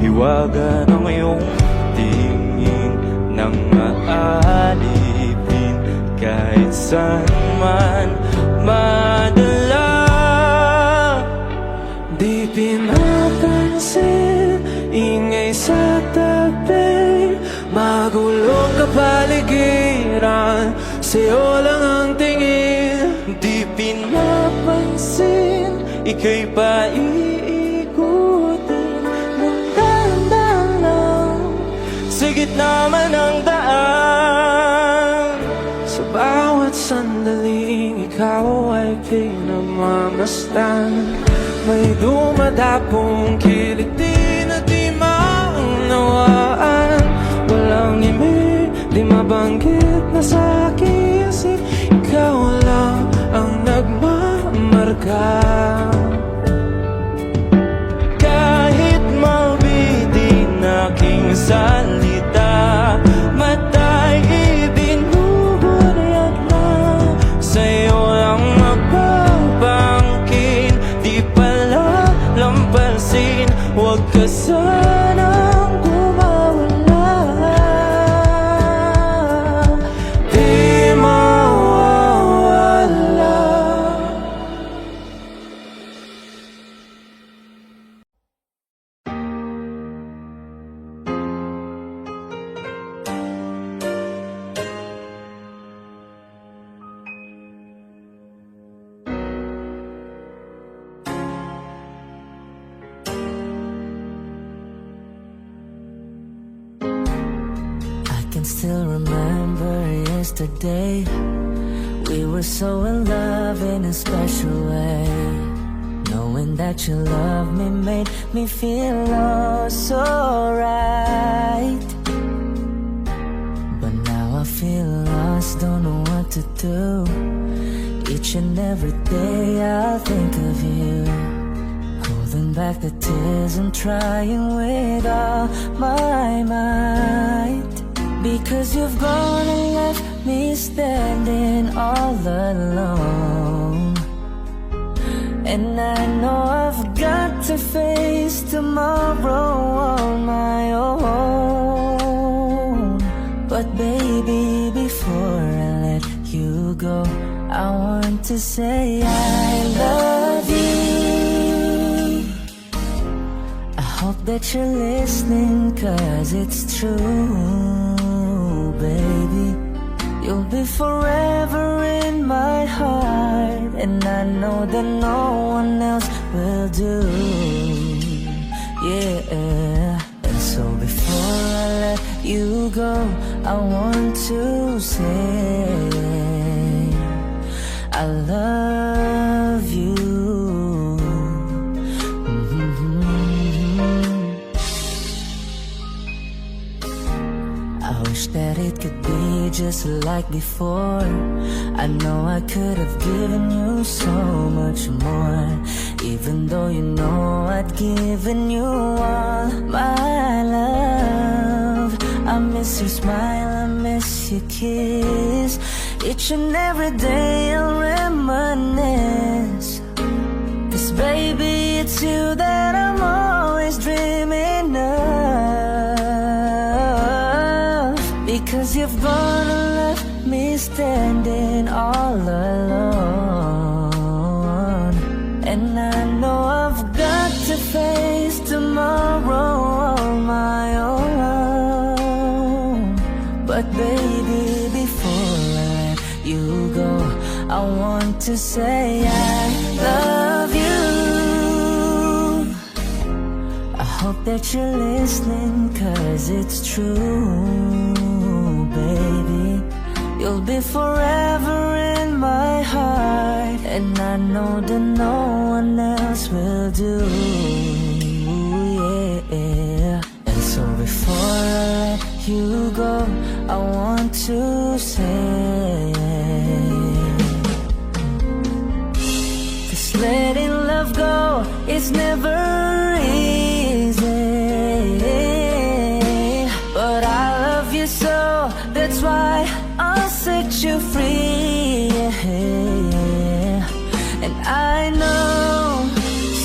Iwagan ang iyong tingin ng maalipin, kahit saan man madala. Di pinapansin, ingay sa tabi, magulong kapaligiran, sa'yo lang ang tingin. Di pinapansin, ika'y paiikutin ng dahan-dahan lang, sa gitna man ng daan. Sa bawat sandaling ikaw ay pinagmamasdan, may dumadapong kiliti na di maunawaan. Walang imig, di mabanggit na sa aking isip, ikaw lang ang nagmamarka. Kahit mabitin aking salita, mata'y ibinubunyag lang, sa'yo lang magbabangkin. Di pala lampasin, huwag can still remember yesterday. We were so in love in a special way. Knowing that you love me made me feel oh so right. But now I feel lost, don't know what to do. Each and every day I think of you, holding back the tears and trying with all my might. Because you've gone and left me standing all alone. And I know I've got to face tomorrow on my own. But baby, before I let you go, I want to say I love you. I hope that you're listening, 'cause it's true, baby. You'll be forever in my heart, and I know that no one else will do. Yeah. And so before I let you go, I want to say I love you. I wish that it could be just like before. I know I could have given you so much more, even though you know I'd given you all my love. I miss your smile, I miss your kiss. Each and every day I'll reminisce, 'cause baby, it's you that I'm always dreaming of. Because you've gone and left me standing all alone. And I know I've got to face tomorrow on my own. But baby, before I let you go, I want to say I love you. I hope that you're listening, 'cause it's true, baby. You'll be forever in my heart, and I know that no one else will do. Yeah. And so before I let you go, I want to say, 'cause letting love go is never easy. But I love you so, that's why I'll set you free. And I know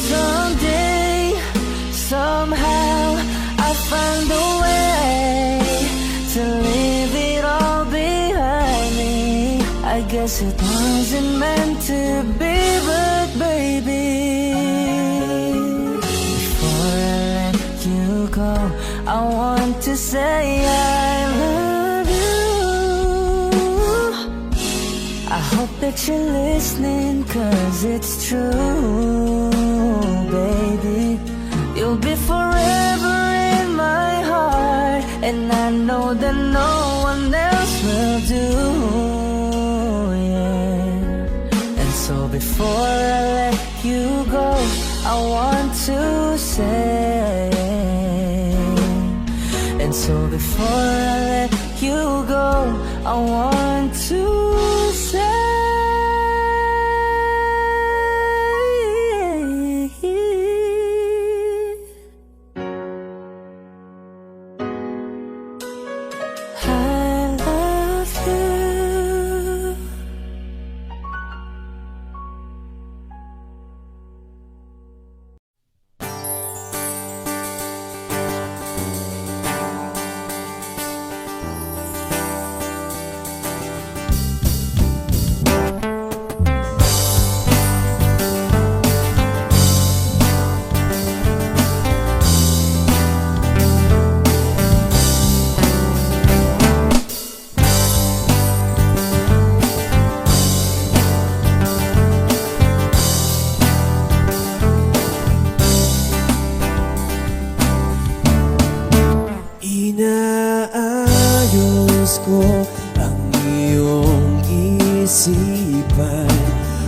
someday, somehow, I'll find a way to leave it all behind me. I guess it wasn't meant to be, but baby, before I let you go, I want to say I love you. I hope that you're listening, 'cause it's true, baby. You'll be forever in my heart, and I know that no one else will do. Yeah. And so before I let you go, I want to say, and so before I let you go, I want to say I love you. Inaayon nais ko ang iyong isipan,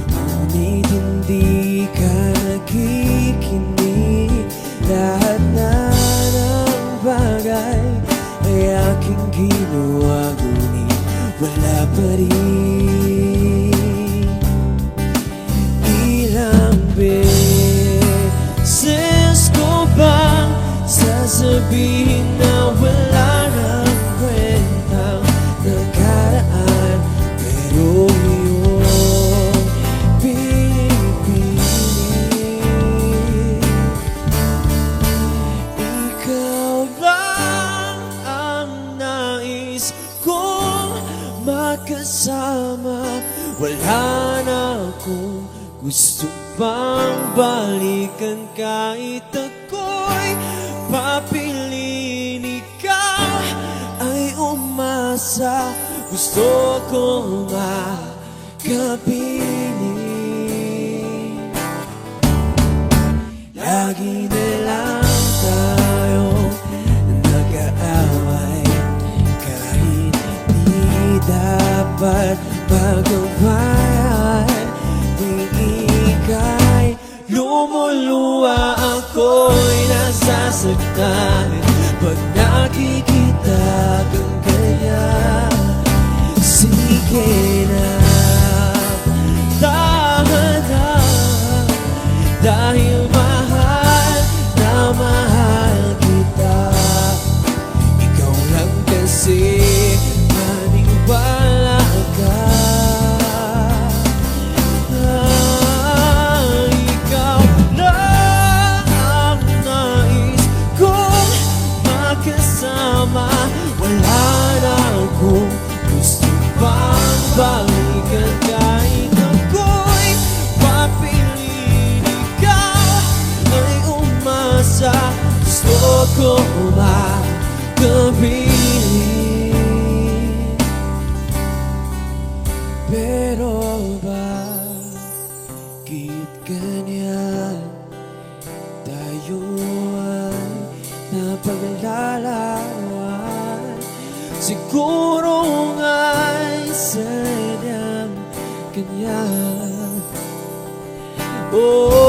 ngunit hindi ka nakikinig. Lahat na ng bagay ay aking ginawa, ngunit wala pa rin. Ilang beses ko bang sasabihin na wala nang kwentang nakaraan, pero iyong pinipilit. Ikaw lang ang nais kong makasama, wala na akong gusto pang balikan. Kahit ako'y papiliin, ikaw ay umasa, gusto kong makapiling. Lagi na lang tayong nag-aaway, kahit di dapat magawayan. Di ika'y lumuluwa, ako'y nasasaktan pag nakikita kang ganyan. Sige na, tahan na, dahil mahal na mahal kita. Ikaw lang kasi, maniwala ka. Ikaw lang ang nais kong makasama, wala na akong gusto pang balikan. Kahit ako'y papiliin, ikaw ay umasa, gusto ko makapiling. Pero bakit ganyan? Tayo ay napaglalawan, siguro nga'y sadyang ganyan. Oh,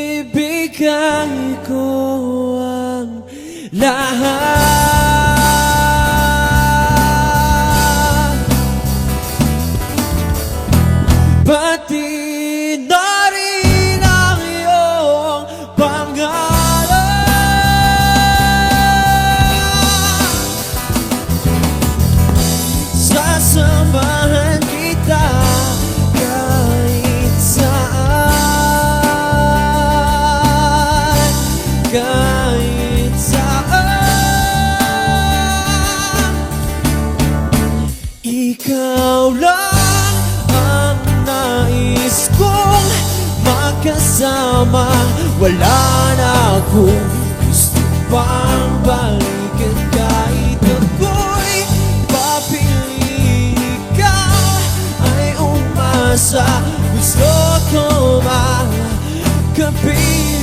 ibibigay ko ang lahat, pati na rin ang iyong pangalan. Sasamahan kita kahit saan, kahit saan. Ikaw lang ang nais kong makasama, wala na akong gusto pang balikan. Kahit ako'y papiliin, ikaw ay umasa, gusto ko makapiling.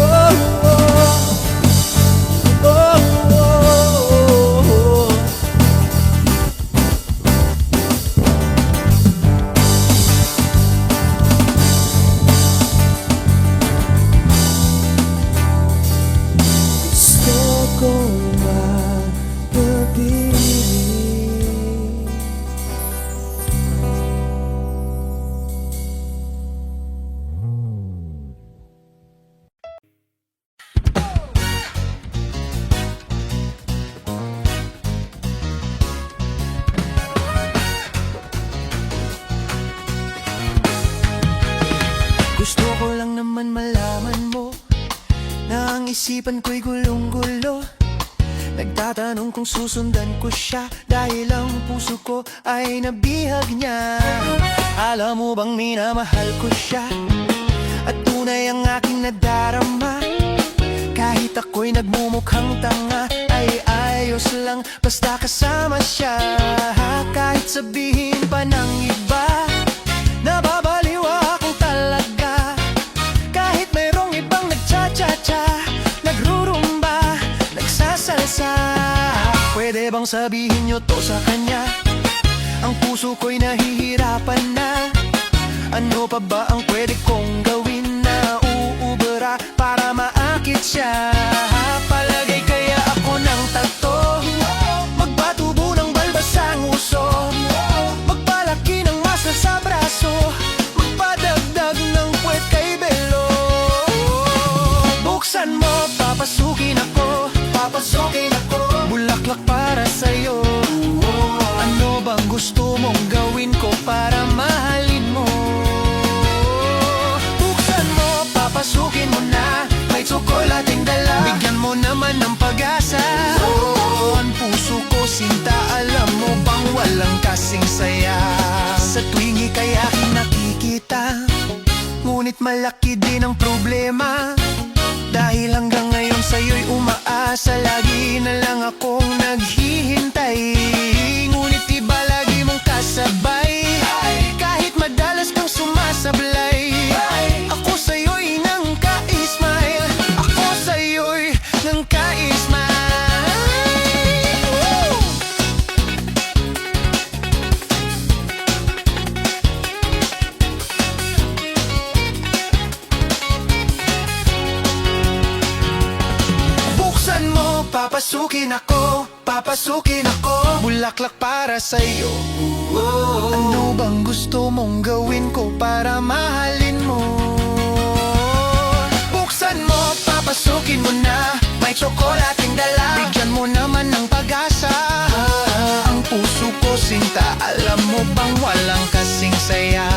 Oh, oh, oh, oh, oh. Gusto ko makapiling. Gusto ko lang naman malaman mo na ang isipan ko'y gulong-gulo. Nagtatanong kung susundan ko siya, dahil ang puso ko ay nabihag niya. Alam mo bang minamahal ko siya, at tunay ang aking nadarama. Kahit ako'y nagmumukhang tanga, ay ayos lang basta kasama siya. Kahit sabihin pa ng iba, nababaliw akong talaga. Kahit mayroong ibang nagcha-cha-cha, nagrurumba, nagsasalsa. Pwede bang sabihin nyo to sa kanya? Ang puso ko'y nahihirapan na. Ano pa ba ang pwede kong gawin na uubra para maakit siya? Palagay kaya ako ng takto, magpatubo ng balbas ang uso, magpalaki ng masa sa braso, magpadagdag ng puwet kay Belo. Buksan mo, papasukin ako, papasukin ako, bulaklak para sa'yo. Ano bang gusto mong gawin ko para mahalin mo? Buksan mo, papasukin mo na, may tsokolating dala, bigyan mo naman ng pag-asa. Ang puso ko sinta, alam mo bang walang kasing saya? Sa tuwing ika'y aking nakikita, ngunit malaki din ang problema. Dahil hanggang ngayon sa'yo'y umaasa, lagi na lang akong naghihintay. Ngunit iba lagi mong kasabay, kahit madalas kang sumasablay. Ako sa'yo'y nang ka-smile, ako sa'yo'y nang ka-smile. Buksan mo, papasukin ako, papasukin ako, bulaklak para sa'yo. Ano bang gusto mong gawin ko para mahalin mo? Buksan mo, papasukin mo na, may tsokolating dala, bigyan mo naman ng pag-asa. Ang puso ko sinta, alam mo bang walang kasing saya?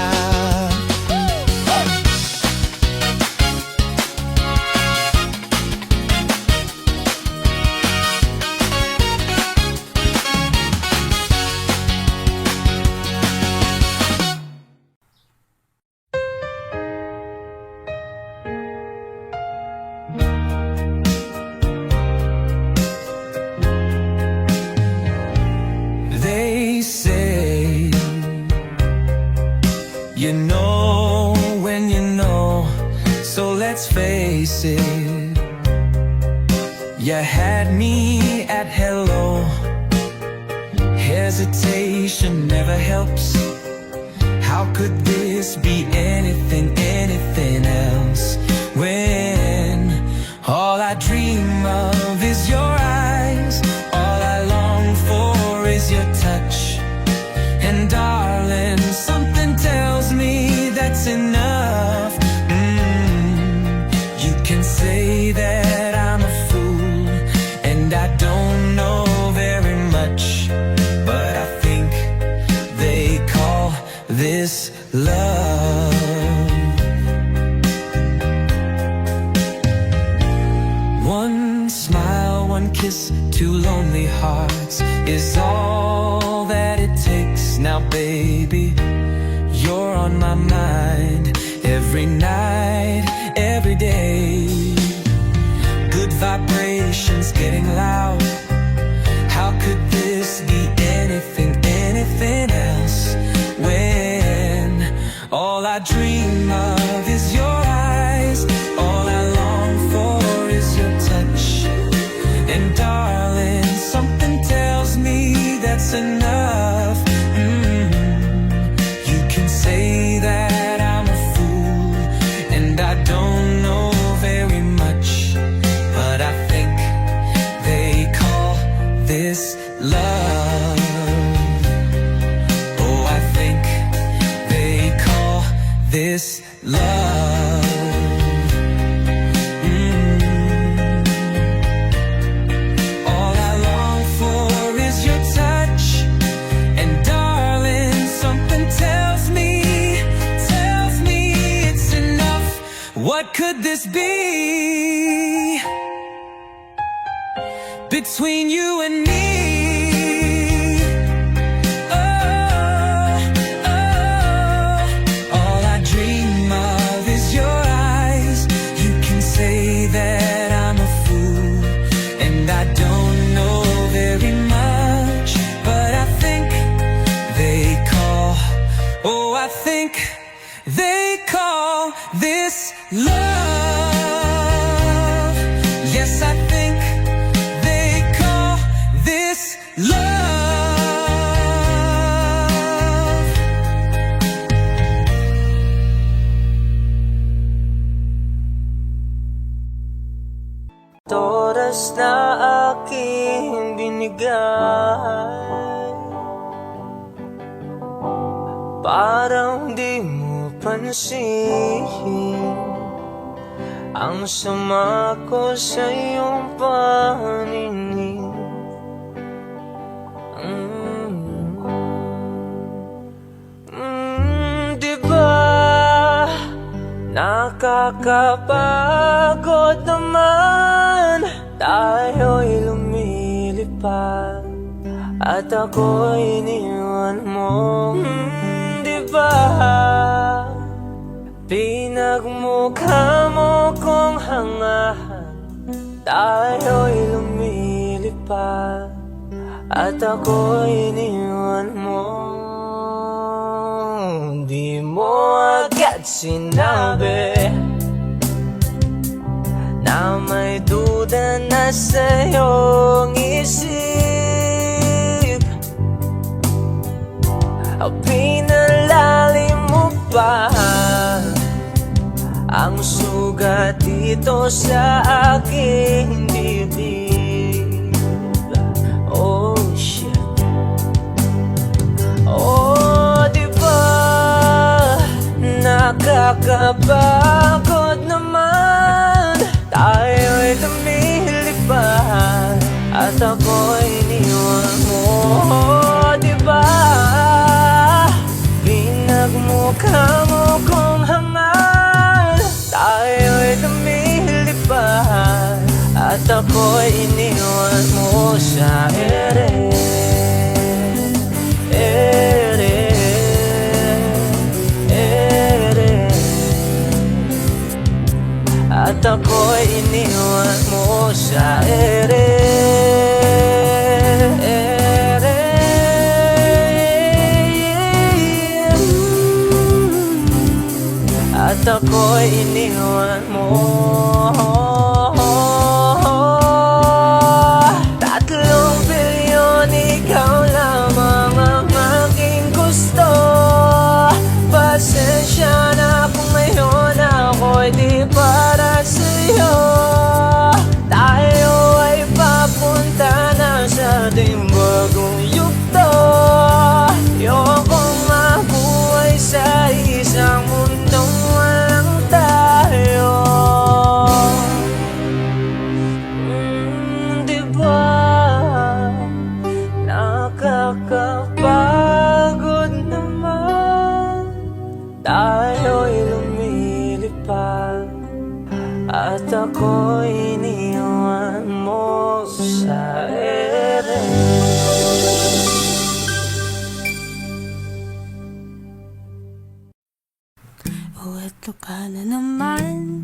They say you know when you know, so let's face it. You had me at hello. Hesitation never helps. How could this be anything else, when all I dream of is your eyes, all I long for is your touch? And darling, something tells me that's enough. You can say that I'm a fool, and I don't know very much, but I think they call this love. One smile, one kiss, two lonely hearts is all that it takes. Now baby, you're on my mind every night, every day. Good vibrations getting loud. How could this be anything else, when all I dream of is your eyes, all I long for is your touch? And darling, something tells me that's enough. You can say that I'm a fool, and I don't this be between you and me? Oh, oh, all I dream of is your eyes. You can say that I'm a fool, and I don't know very much, but I think they call, oh, I think they call this love. Yes, I think they call this love. Oras na aking binigay, parang di mo pansin ang sama ko sa iyong paningin. Diba nakakapagod naman, tayo'y lumilipad at ako'y iniwan mo. Diba pinagmukha mo kong hangahan, tayo'y lumilipad at ako'y iniwan mo. Di mo agad sinabi na may duda na sa iyong isip. Pinalalim mo pa ang sugat dito sa aking dibdib. Oh shit. Oh, diba nakakapagod naman, tayo'y lumilipad at ako'y iniwan mo. Diba pinagmukha mo kong hangal, tayo'y lumilipad at ako'y iniwan mo sa ere. At ako'y iniwan mo sa ere. At ako'y iniwan mo. 3 bilyon, ikaw lamang ang aking gusto. Pasensya na kung ngayon ako'y di para sa'yo. Tayo ay papunta na sa ating bagong yugto. Ayokong mabuhay sa isang mundong walang tayo. Diba nakakapagod naman, tayo'y lumilipad at ako'y iniwan mo sa ere. Oh, eto ka na naman,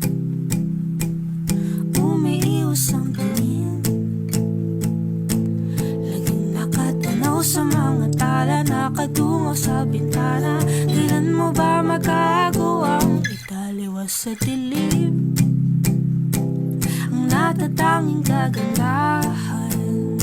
umiiwas ang tingin, laging nakatanaw sa mga tala, nakadungaw sa bintana. Kailan mo ba magagawang italiwas sa dilim ang natatanging kagandahan,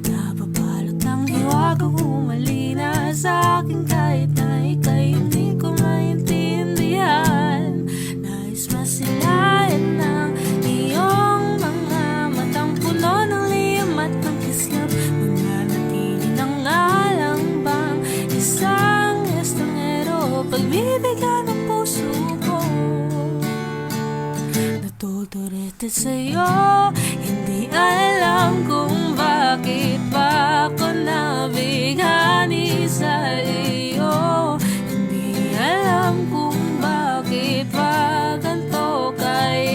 nababalot ng hiwaga, humalina sa akin kahit na ika'y hindi ko maintindihan. Nais masilayan ng iyong mga matang puno ng liyam at ng kislap, mananatili ng alang bang isang estranghero, pagbibigyan ng puso ko. Natuturete sa'yo, hindi alam kung bakit ba ako nabighani sa iyo. Hindi alam kung bakit ba ganito kaya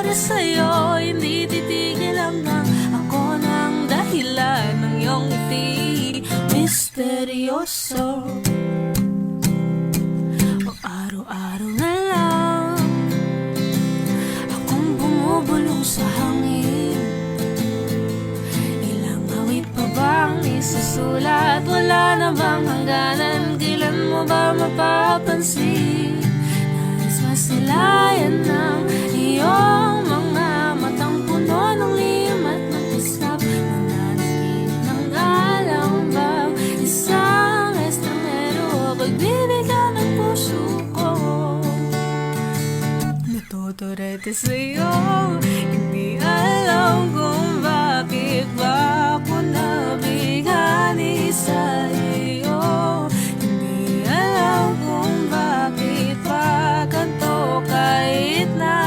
oras sa'yo, hindi titigil hanggang ako ng dahilan ng iyong ngiti. Misteryoso, o araw-araw na lang akong bumubulong sa hangin. Ilang awit pa bang isusulat? Wala na bang hangganan? Kailan mo ba mapapansin? Nais masilayan ng iyong mga matang puno ng lihim at ng kislap. Nananakit ng alam bang isang estranghero? Pagbibigyan ng puso ko, natuturete sa'yo. Hindi alam kung bakit ba ako nabighani sa iyo. Hindi alam kung bakit ba ganito, kahit na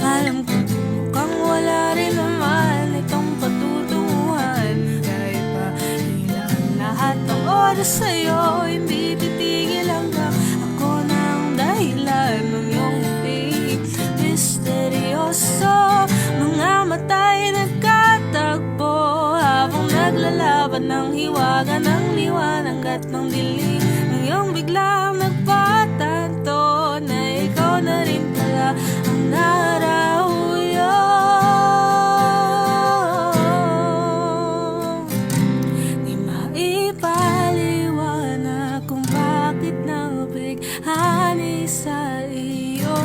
alam ko mukhang wala rin naman itong patutunguhan. Kahit pa ilang lahat ng oras sa'yo, hindi titigil hanggang ako ng dahilan ng iyong ngiti. Misteryoso, mga mata'y nagkatagpo habang naglalaban ng hiwaga ng liwanag at ng dilim. Ngayong biglang nagpatanto na ikaw na rin pala ang narauyo. Di maipaliwanag kung bakit nabighani sa iyo.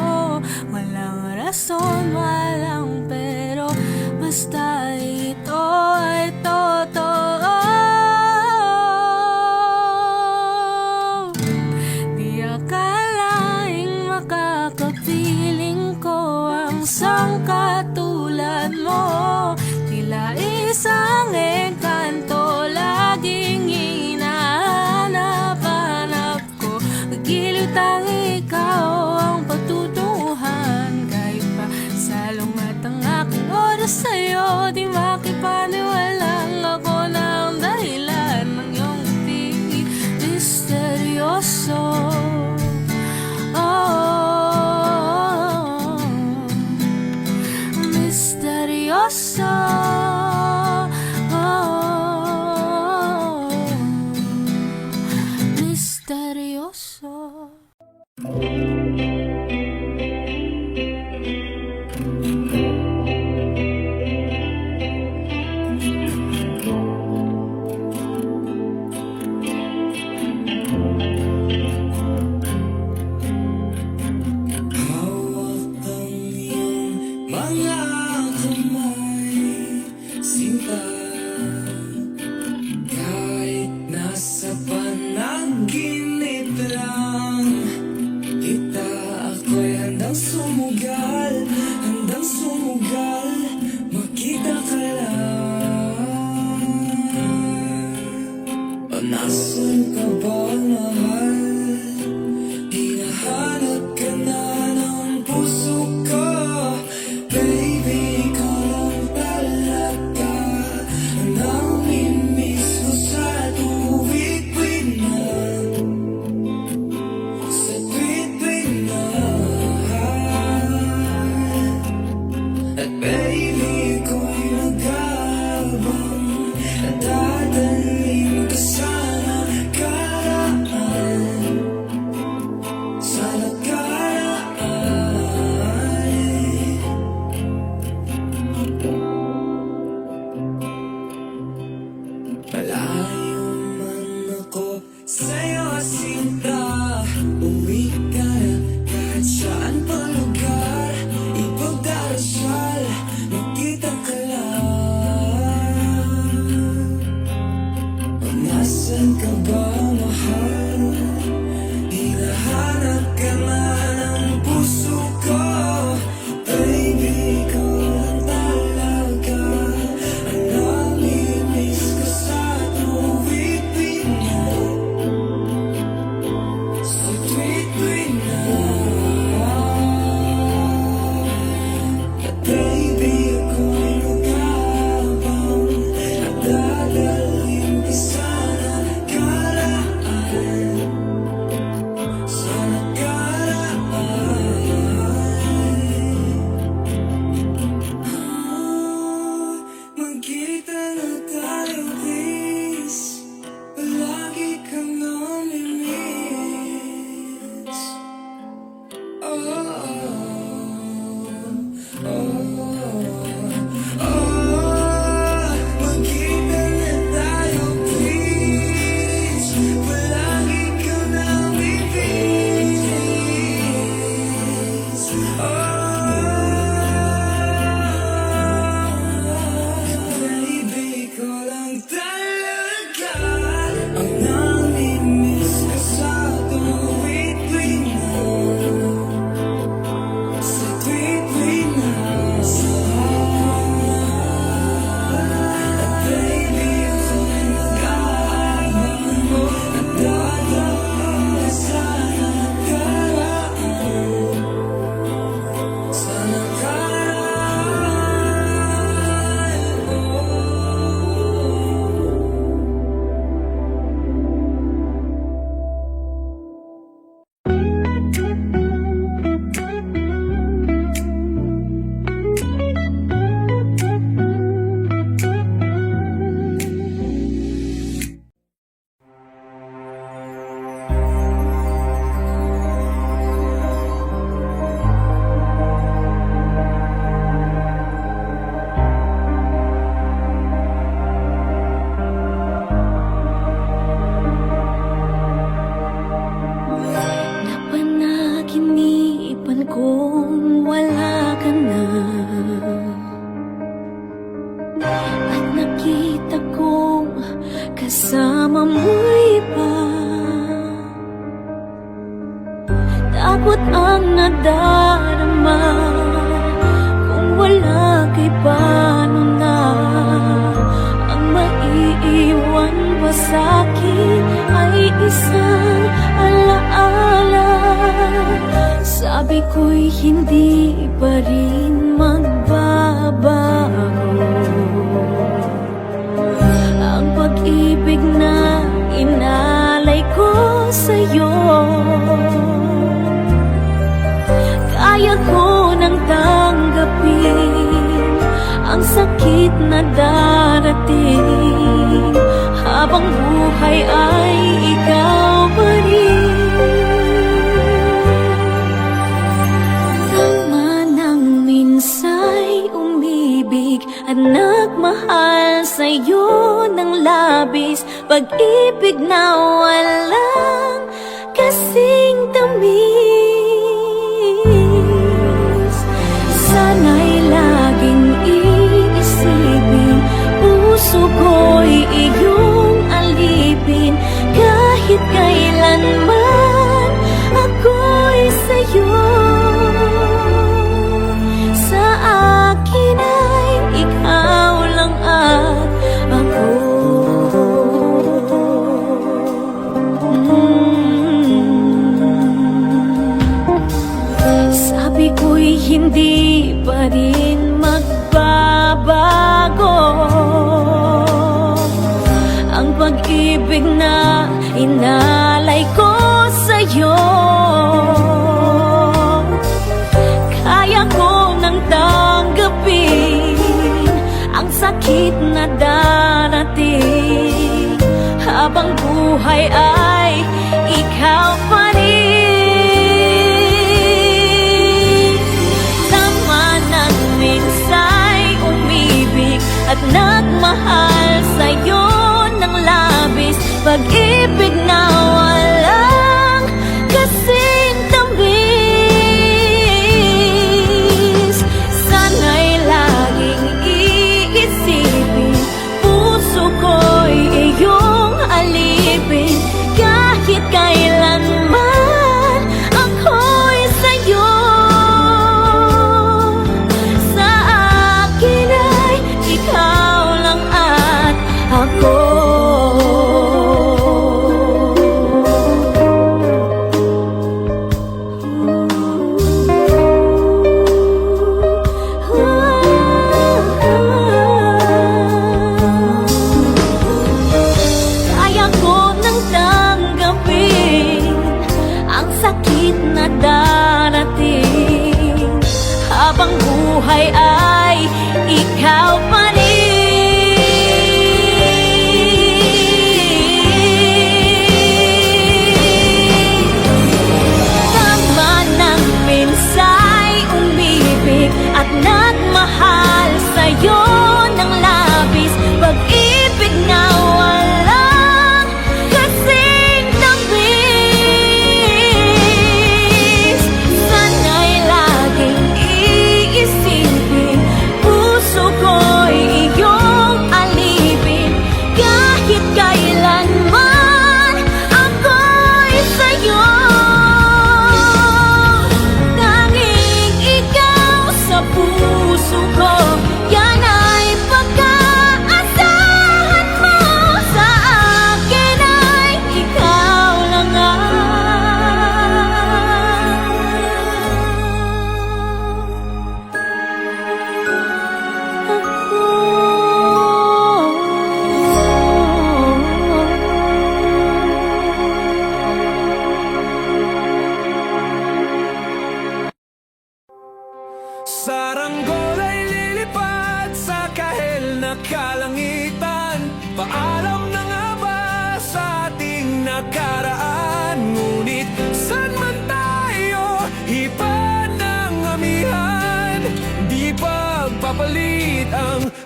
Walang rason, walang pero, basta ito ay totoo. Di akalaing makakapiling ko ang sangkatulad mo. Tila isang engkanto, laging hinahanap-hanap ko. Giliw tang ikaw ang patutunguhan. Kahit pa salong at ang aking oras sa'yo, di makipaniwalang ako ng dahilan ng iyong ngiti. Misteryoso, oh, misteryoso, oh, misteryoso. Hawak ang iyong mga kamay, sinta. Kahit nasa panaginip lang kita, ako'y handang sumugal, makita ka lang. O nasan ka ba, mahal? Hinahanap ka na ng puso ko. Baby, ikaw lang talaga ang namimiss ko sa tuwing na, sa tuwing na. At baby, ako'y nag-aabang at dadalhin ka sana karaan, sa nakaraan. Malayo man ako sa'yo, sinta. Uwi ka na kahit saan pa lugar, ipagdarasal, magkita ka lang. O nasan ka ba, mahal? Hinahanap ka na ng puso ko. Baby, ikaw lang talaga ang namimiss ko sa tuwing na, sa tuwing na. At baby, ako'y nag-aabang at dadalhin ka sana karaan. Ang namimiss ko sa tuwing-tuwing na, sa tuwing-tuwing na, sa at baby, ako'y nag-aabang mo, nagdadaan sa nakaraan, sa nakaraan, Napanaginipan kong wala ka na, at nakita kong kasama mo'y iba. Takot ang nadarama, kung wala kay paano na ang maiiwan pa sa'kin ay isang alaala. Sabi ko'y hindi pa rin magbabago ang pag-ibig na inalay ko sa'yo. Kaya ko nang tanggapin ang sakit na darating, habang buhay ay ikaw pa rin. Tama nang minsa'y umibig at nagmahal sa'yo ng labis, pag-ibig na walang kasing tamis. Sana'y laging iisipin, puso ko'y iyong alipin, kahit kailanman ako'y sa'yo. Sa akin ay ikaw lang at ako. Sabi ko'y hindi pa rin magbabago ang pag-ibig na inalay ko sa'yo. Kaya ko nang tanggapin ang sakit na darating, habang buhay ay ikaw pa rin. Tama nang minsa'y umibig at nagmahal sa'yo ng labis, pag-ibig na walang kasing tamis. Sana'y laging iisipin, puso ko'y iyong alipin, kahit kailanman ako'y sa'yo. Sa akin ay ikaw lang at ako.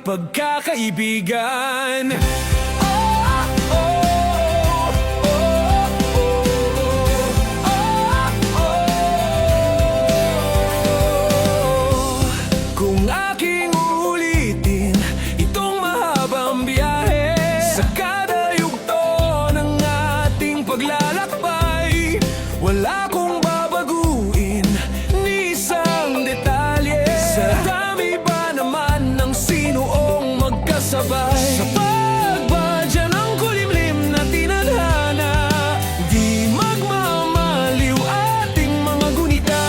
pagkakaibigan. Kung aking uulitin itong mahabang biyahe, sa kada yugto ng ating paglalakbay, wala kong babaguin ni isang detalye. Sa dami ba naman ng sinuong magkasabay, sa pagbadya ng kulimlim na tinadhana, di magmamaliw ating mga gunita.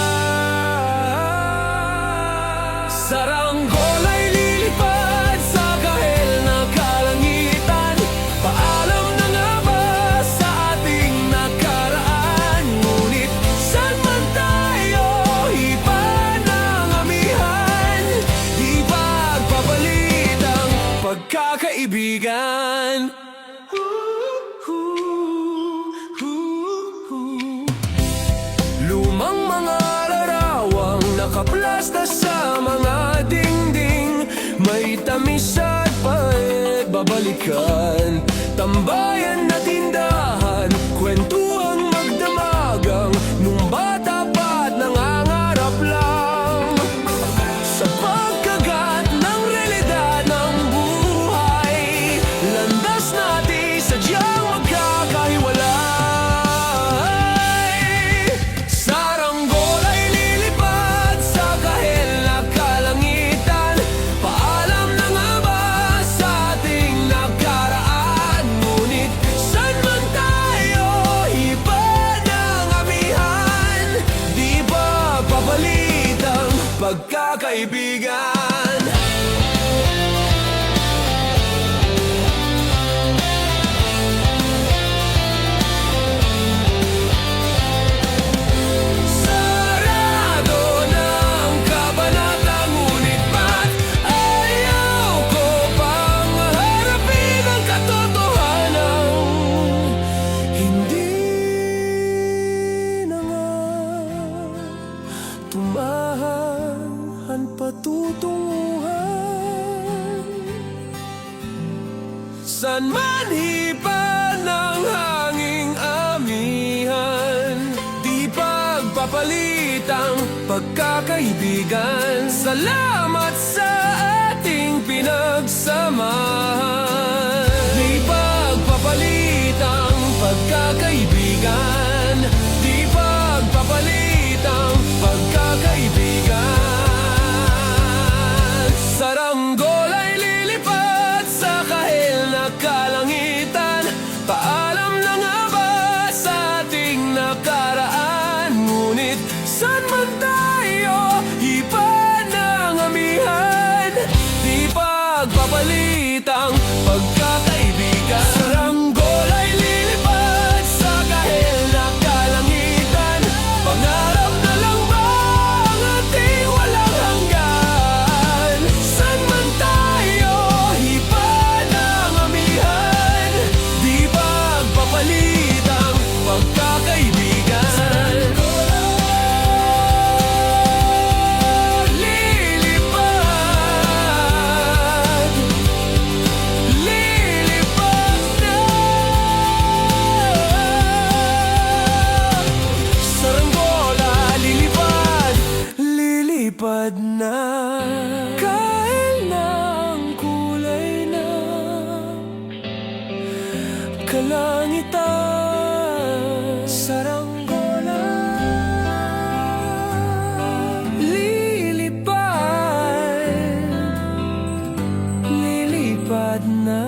Saranggola ay lilipad sa kahel na kalangitan. Paalam na nga ba sa ating nakaraan? Ngunit saan man tayo, iba ng amihan. Di pagpapalit ang pagkakaibigan. Lumang mga larawang nakaplasta sa mga dingding, may tamis at pait babalikan. Tambayan na tindahan, kwentuhang magdamagang, nung bata pa't nangangarap lang. Sa pagkagat ng realidad ng buhay, landas natin sadyang magkakahiwalay. Saranggola ay lilipad sa kahel na kalangitan. Paalam na nga ba sa ating nakaraan? Ngunit saan man tayo, iba ng amihan. Di ba papalit ang pagkakaibigan? Sarado ng kabanata, ngunit ba't ayaw ko pang harapin ang katotohanan? Hindi na nga tumahan patutunguhan. San man hipan ng hanging amihan, di pagpapalit ang pagkakaibigan. Salamat sa ating pinagsamahan. Di pagpapalit ang pagkakaibigan. Di pagpapalit ang pagkakaibigan. Saranggola ay lilipad sa kahel na kalangitan. Paalam na nga ba sa ating nakaraan? Ngunit saan man tayo, iba ng amihan. Di pagpapalit ang pagkakaibigan. Saranggola ay lilipad sa kahel na kalangitan. Pangarap na lang ba ang ating walang hanggan? Saan man tayo, iba ng amihan. Di pagpapalit ang pagkakaibigan. Lilipad na. Saranggola, lilipad na. Kahel na ang kulay na kalangitan. Saranggola, lilipad na.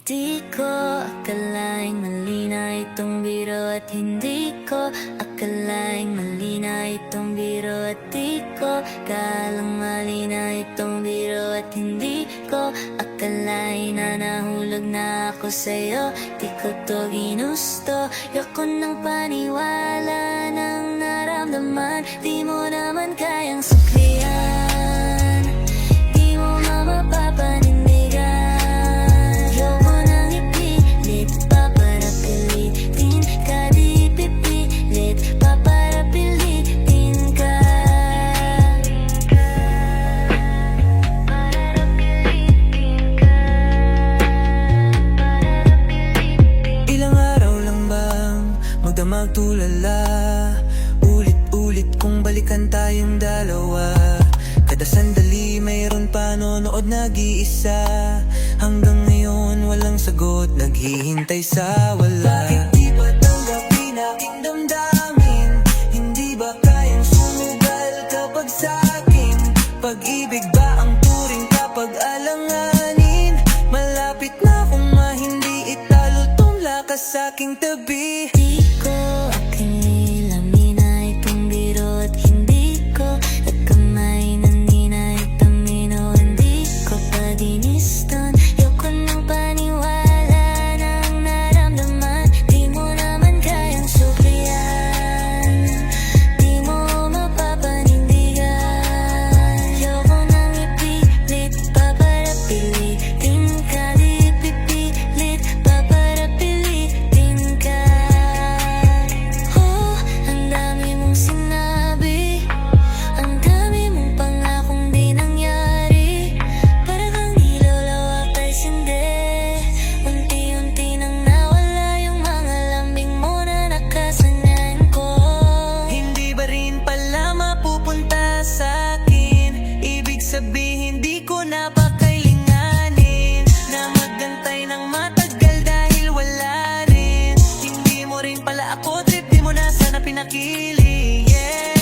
Di ko akalaing mali na itong biro at hindi ko akalaing mali na itong biro at di ko kalang mali na itong biro at hindi ko akalain na nahulog na ako sa'yo. Di ko to ginusto, yoko ng paniwala ng naramdaman. Di mo naman kayang suklian, di mo mapapanindigan. Ayoko nang ipilit pa para pilitin ka, di pipilit pa para pilitin ka. isa. Hanggang ngayon walang sagot, naghihintay sa wala. Bakit di ba tanggapin aking damdamin? Hindi ba kayang sumugal kapag sa'kin? Pag-ibig ba ang turing kapag alanganin? Malapit na akong mahindi italo tong lakas sa'king tabi. Di ko akalain na itong biro at hindi ko nagkamay na nina'y tamino. Hindi ko pa dinistan, ayoko nang paniwala na ang naramdaman di mo naman kayang suklian, di mo mapapanindigan. Ayoko nang ipilit, paparapilitin ka, di ipipilit, paparapilitin ka. Oh, ang dami mong sinabi, ang dami mong pangakong di nangyari. Para kang nilolawak ay sindi, unti-unti nang nawala yung mga lambing mo na nakasanyan ko. Hindi ba rin pala mapupunta sa'kin? Ibig sabihin di ko na pa kailanganin na magantay ng matagal dahil wala rin. Hindi mo rin pala ako trip, di mo na sana pinakili. Yeah,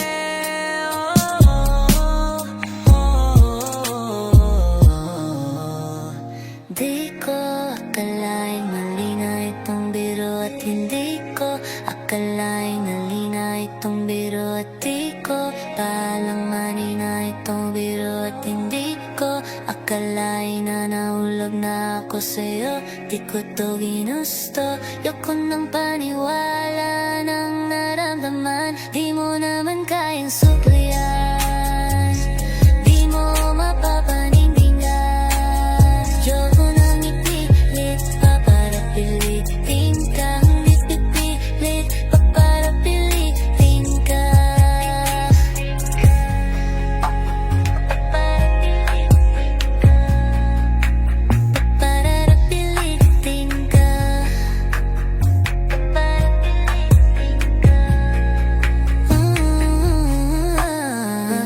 Di ko akalain mali na itong biro at hindi ko akalain mali na itong biro at di ko palang mali na itong biro at hindi ko akalain na nahulog na ako sa'yo. Di ko to ginusto, ayoko nang paniwala ng naramdaman di mo naman kayang suklian, di mo mapapanindigan. Ayoko nang ipilit, paparapilitin ka, hindi pipilit, paparapilitin ka. Paparapilitin ka, paparapilitin ka.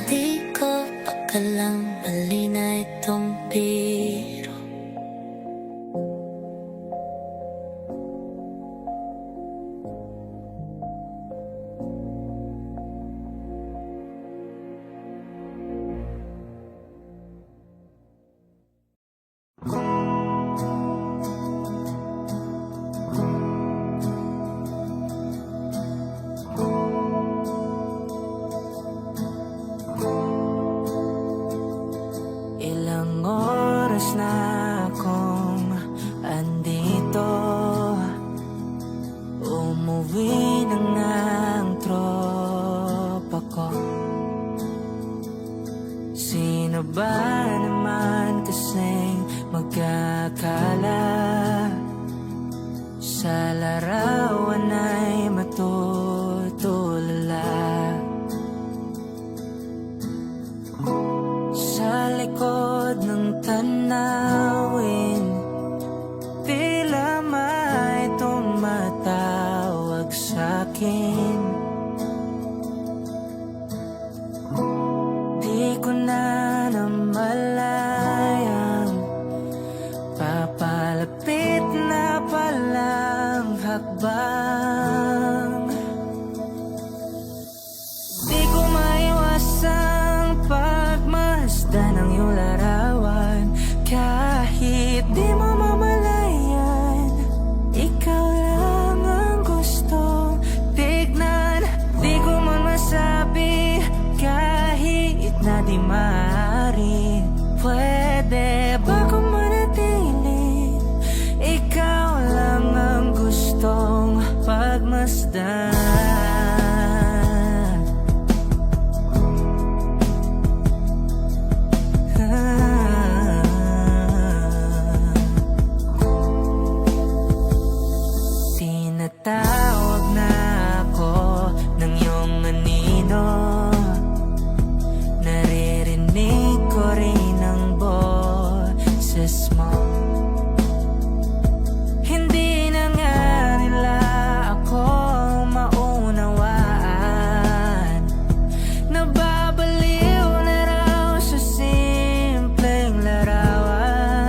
Di ko pakalang mali na itong biro. Ilang oras na akong andito, umuwi na nga ang tropa ko. Sino ba naman kasing magkakala sa larawan ay matutulala? Sa likod ng tanawin, tila may tumatawag sa'kin. Di ko na namalayang papalapit na palang hakbang. Di ko maiwasang pagmasdan ng iyong larawan. Kahit di mo mamalayan, ikaw lang ang gusto tignan. Di ko man masabi kahit na di maaari. Pwede ba kung manatili? Ikaw lang ang gustong pagmasdan. Tinatawag na ako ng iyong anino, naririnig ko rin ang boses mo. Hindi na nga nila ako maunawaan, nababaliw na raw sa simpleng larawan.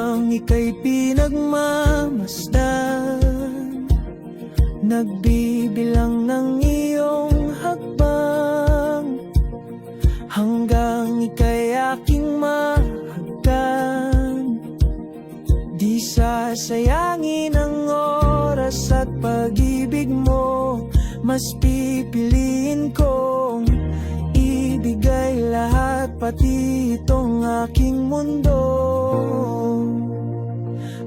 Habang ika'y pinagmamasdan, nagbibilang ng iyong hakbang, hanggang ika'y aking mahagkan. Di sasayangin ang oras at pag-ibig mo, mas pipiliin kong ibigay lahat, pati itong aking mundo.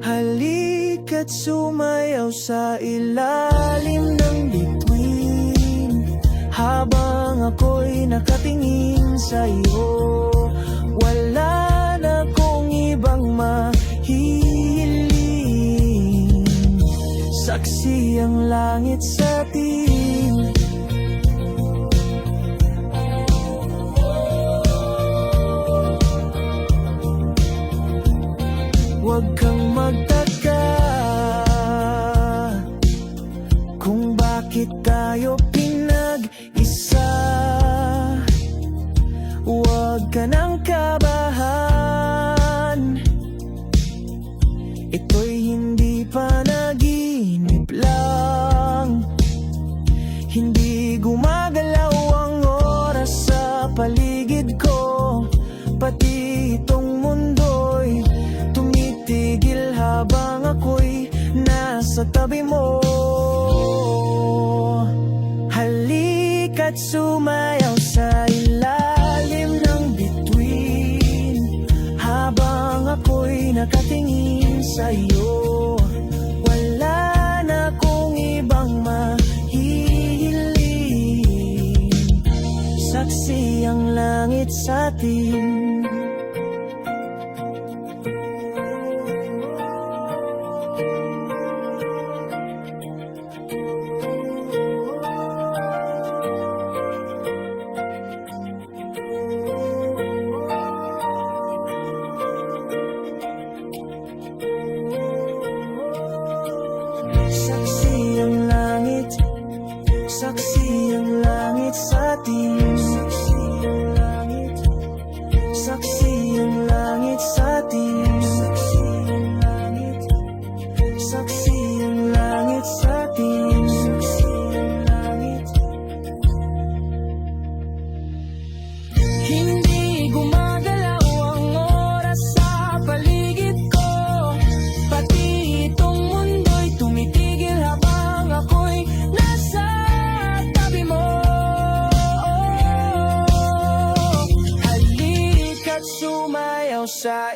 Halika't sumayaw sa ilalim ng bituin, habang ako'y nakatingin sa iyo. Wala na kong ibang mahihiling, saksi ang langit sa atin. Huwag kang magtaka kung bakit tayo pinag-isa. Huwag ka nang kabahan, ito'y hindi panaginip lang. Hindi gumagalaw ang oras sa paligid ko, pati itong mundo'y tumitigil habang ako'y nasa tabi mo. Halika't sumayaw sa ilalim ng bituin, habang ako'y nakatingin sa iyo. Wala na akong ibang mahihiling, saksi ang langit sa atin. Saksi ang langit, saksi ang langit sa atin. Saksi ang langit, saksi ang langit sa atin. Saksi ang langit, saksi ang langit sa atin. Saksi ang langit. Hindi gumagalaw ang oras sa paligid ko, pati itong mundo'y tumitigil habang ako'y nasa tabi mo. Halika't sumayaw sa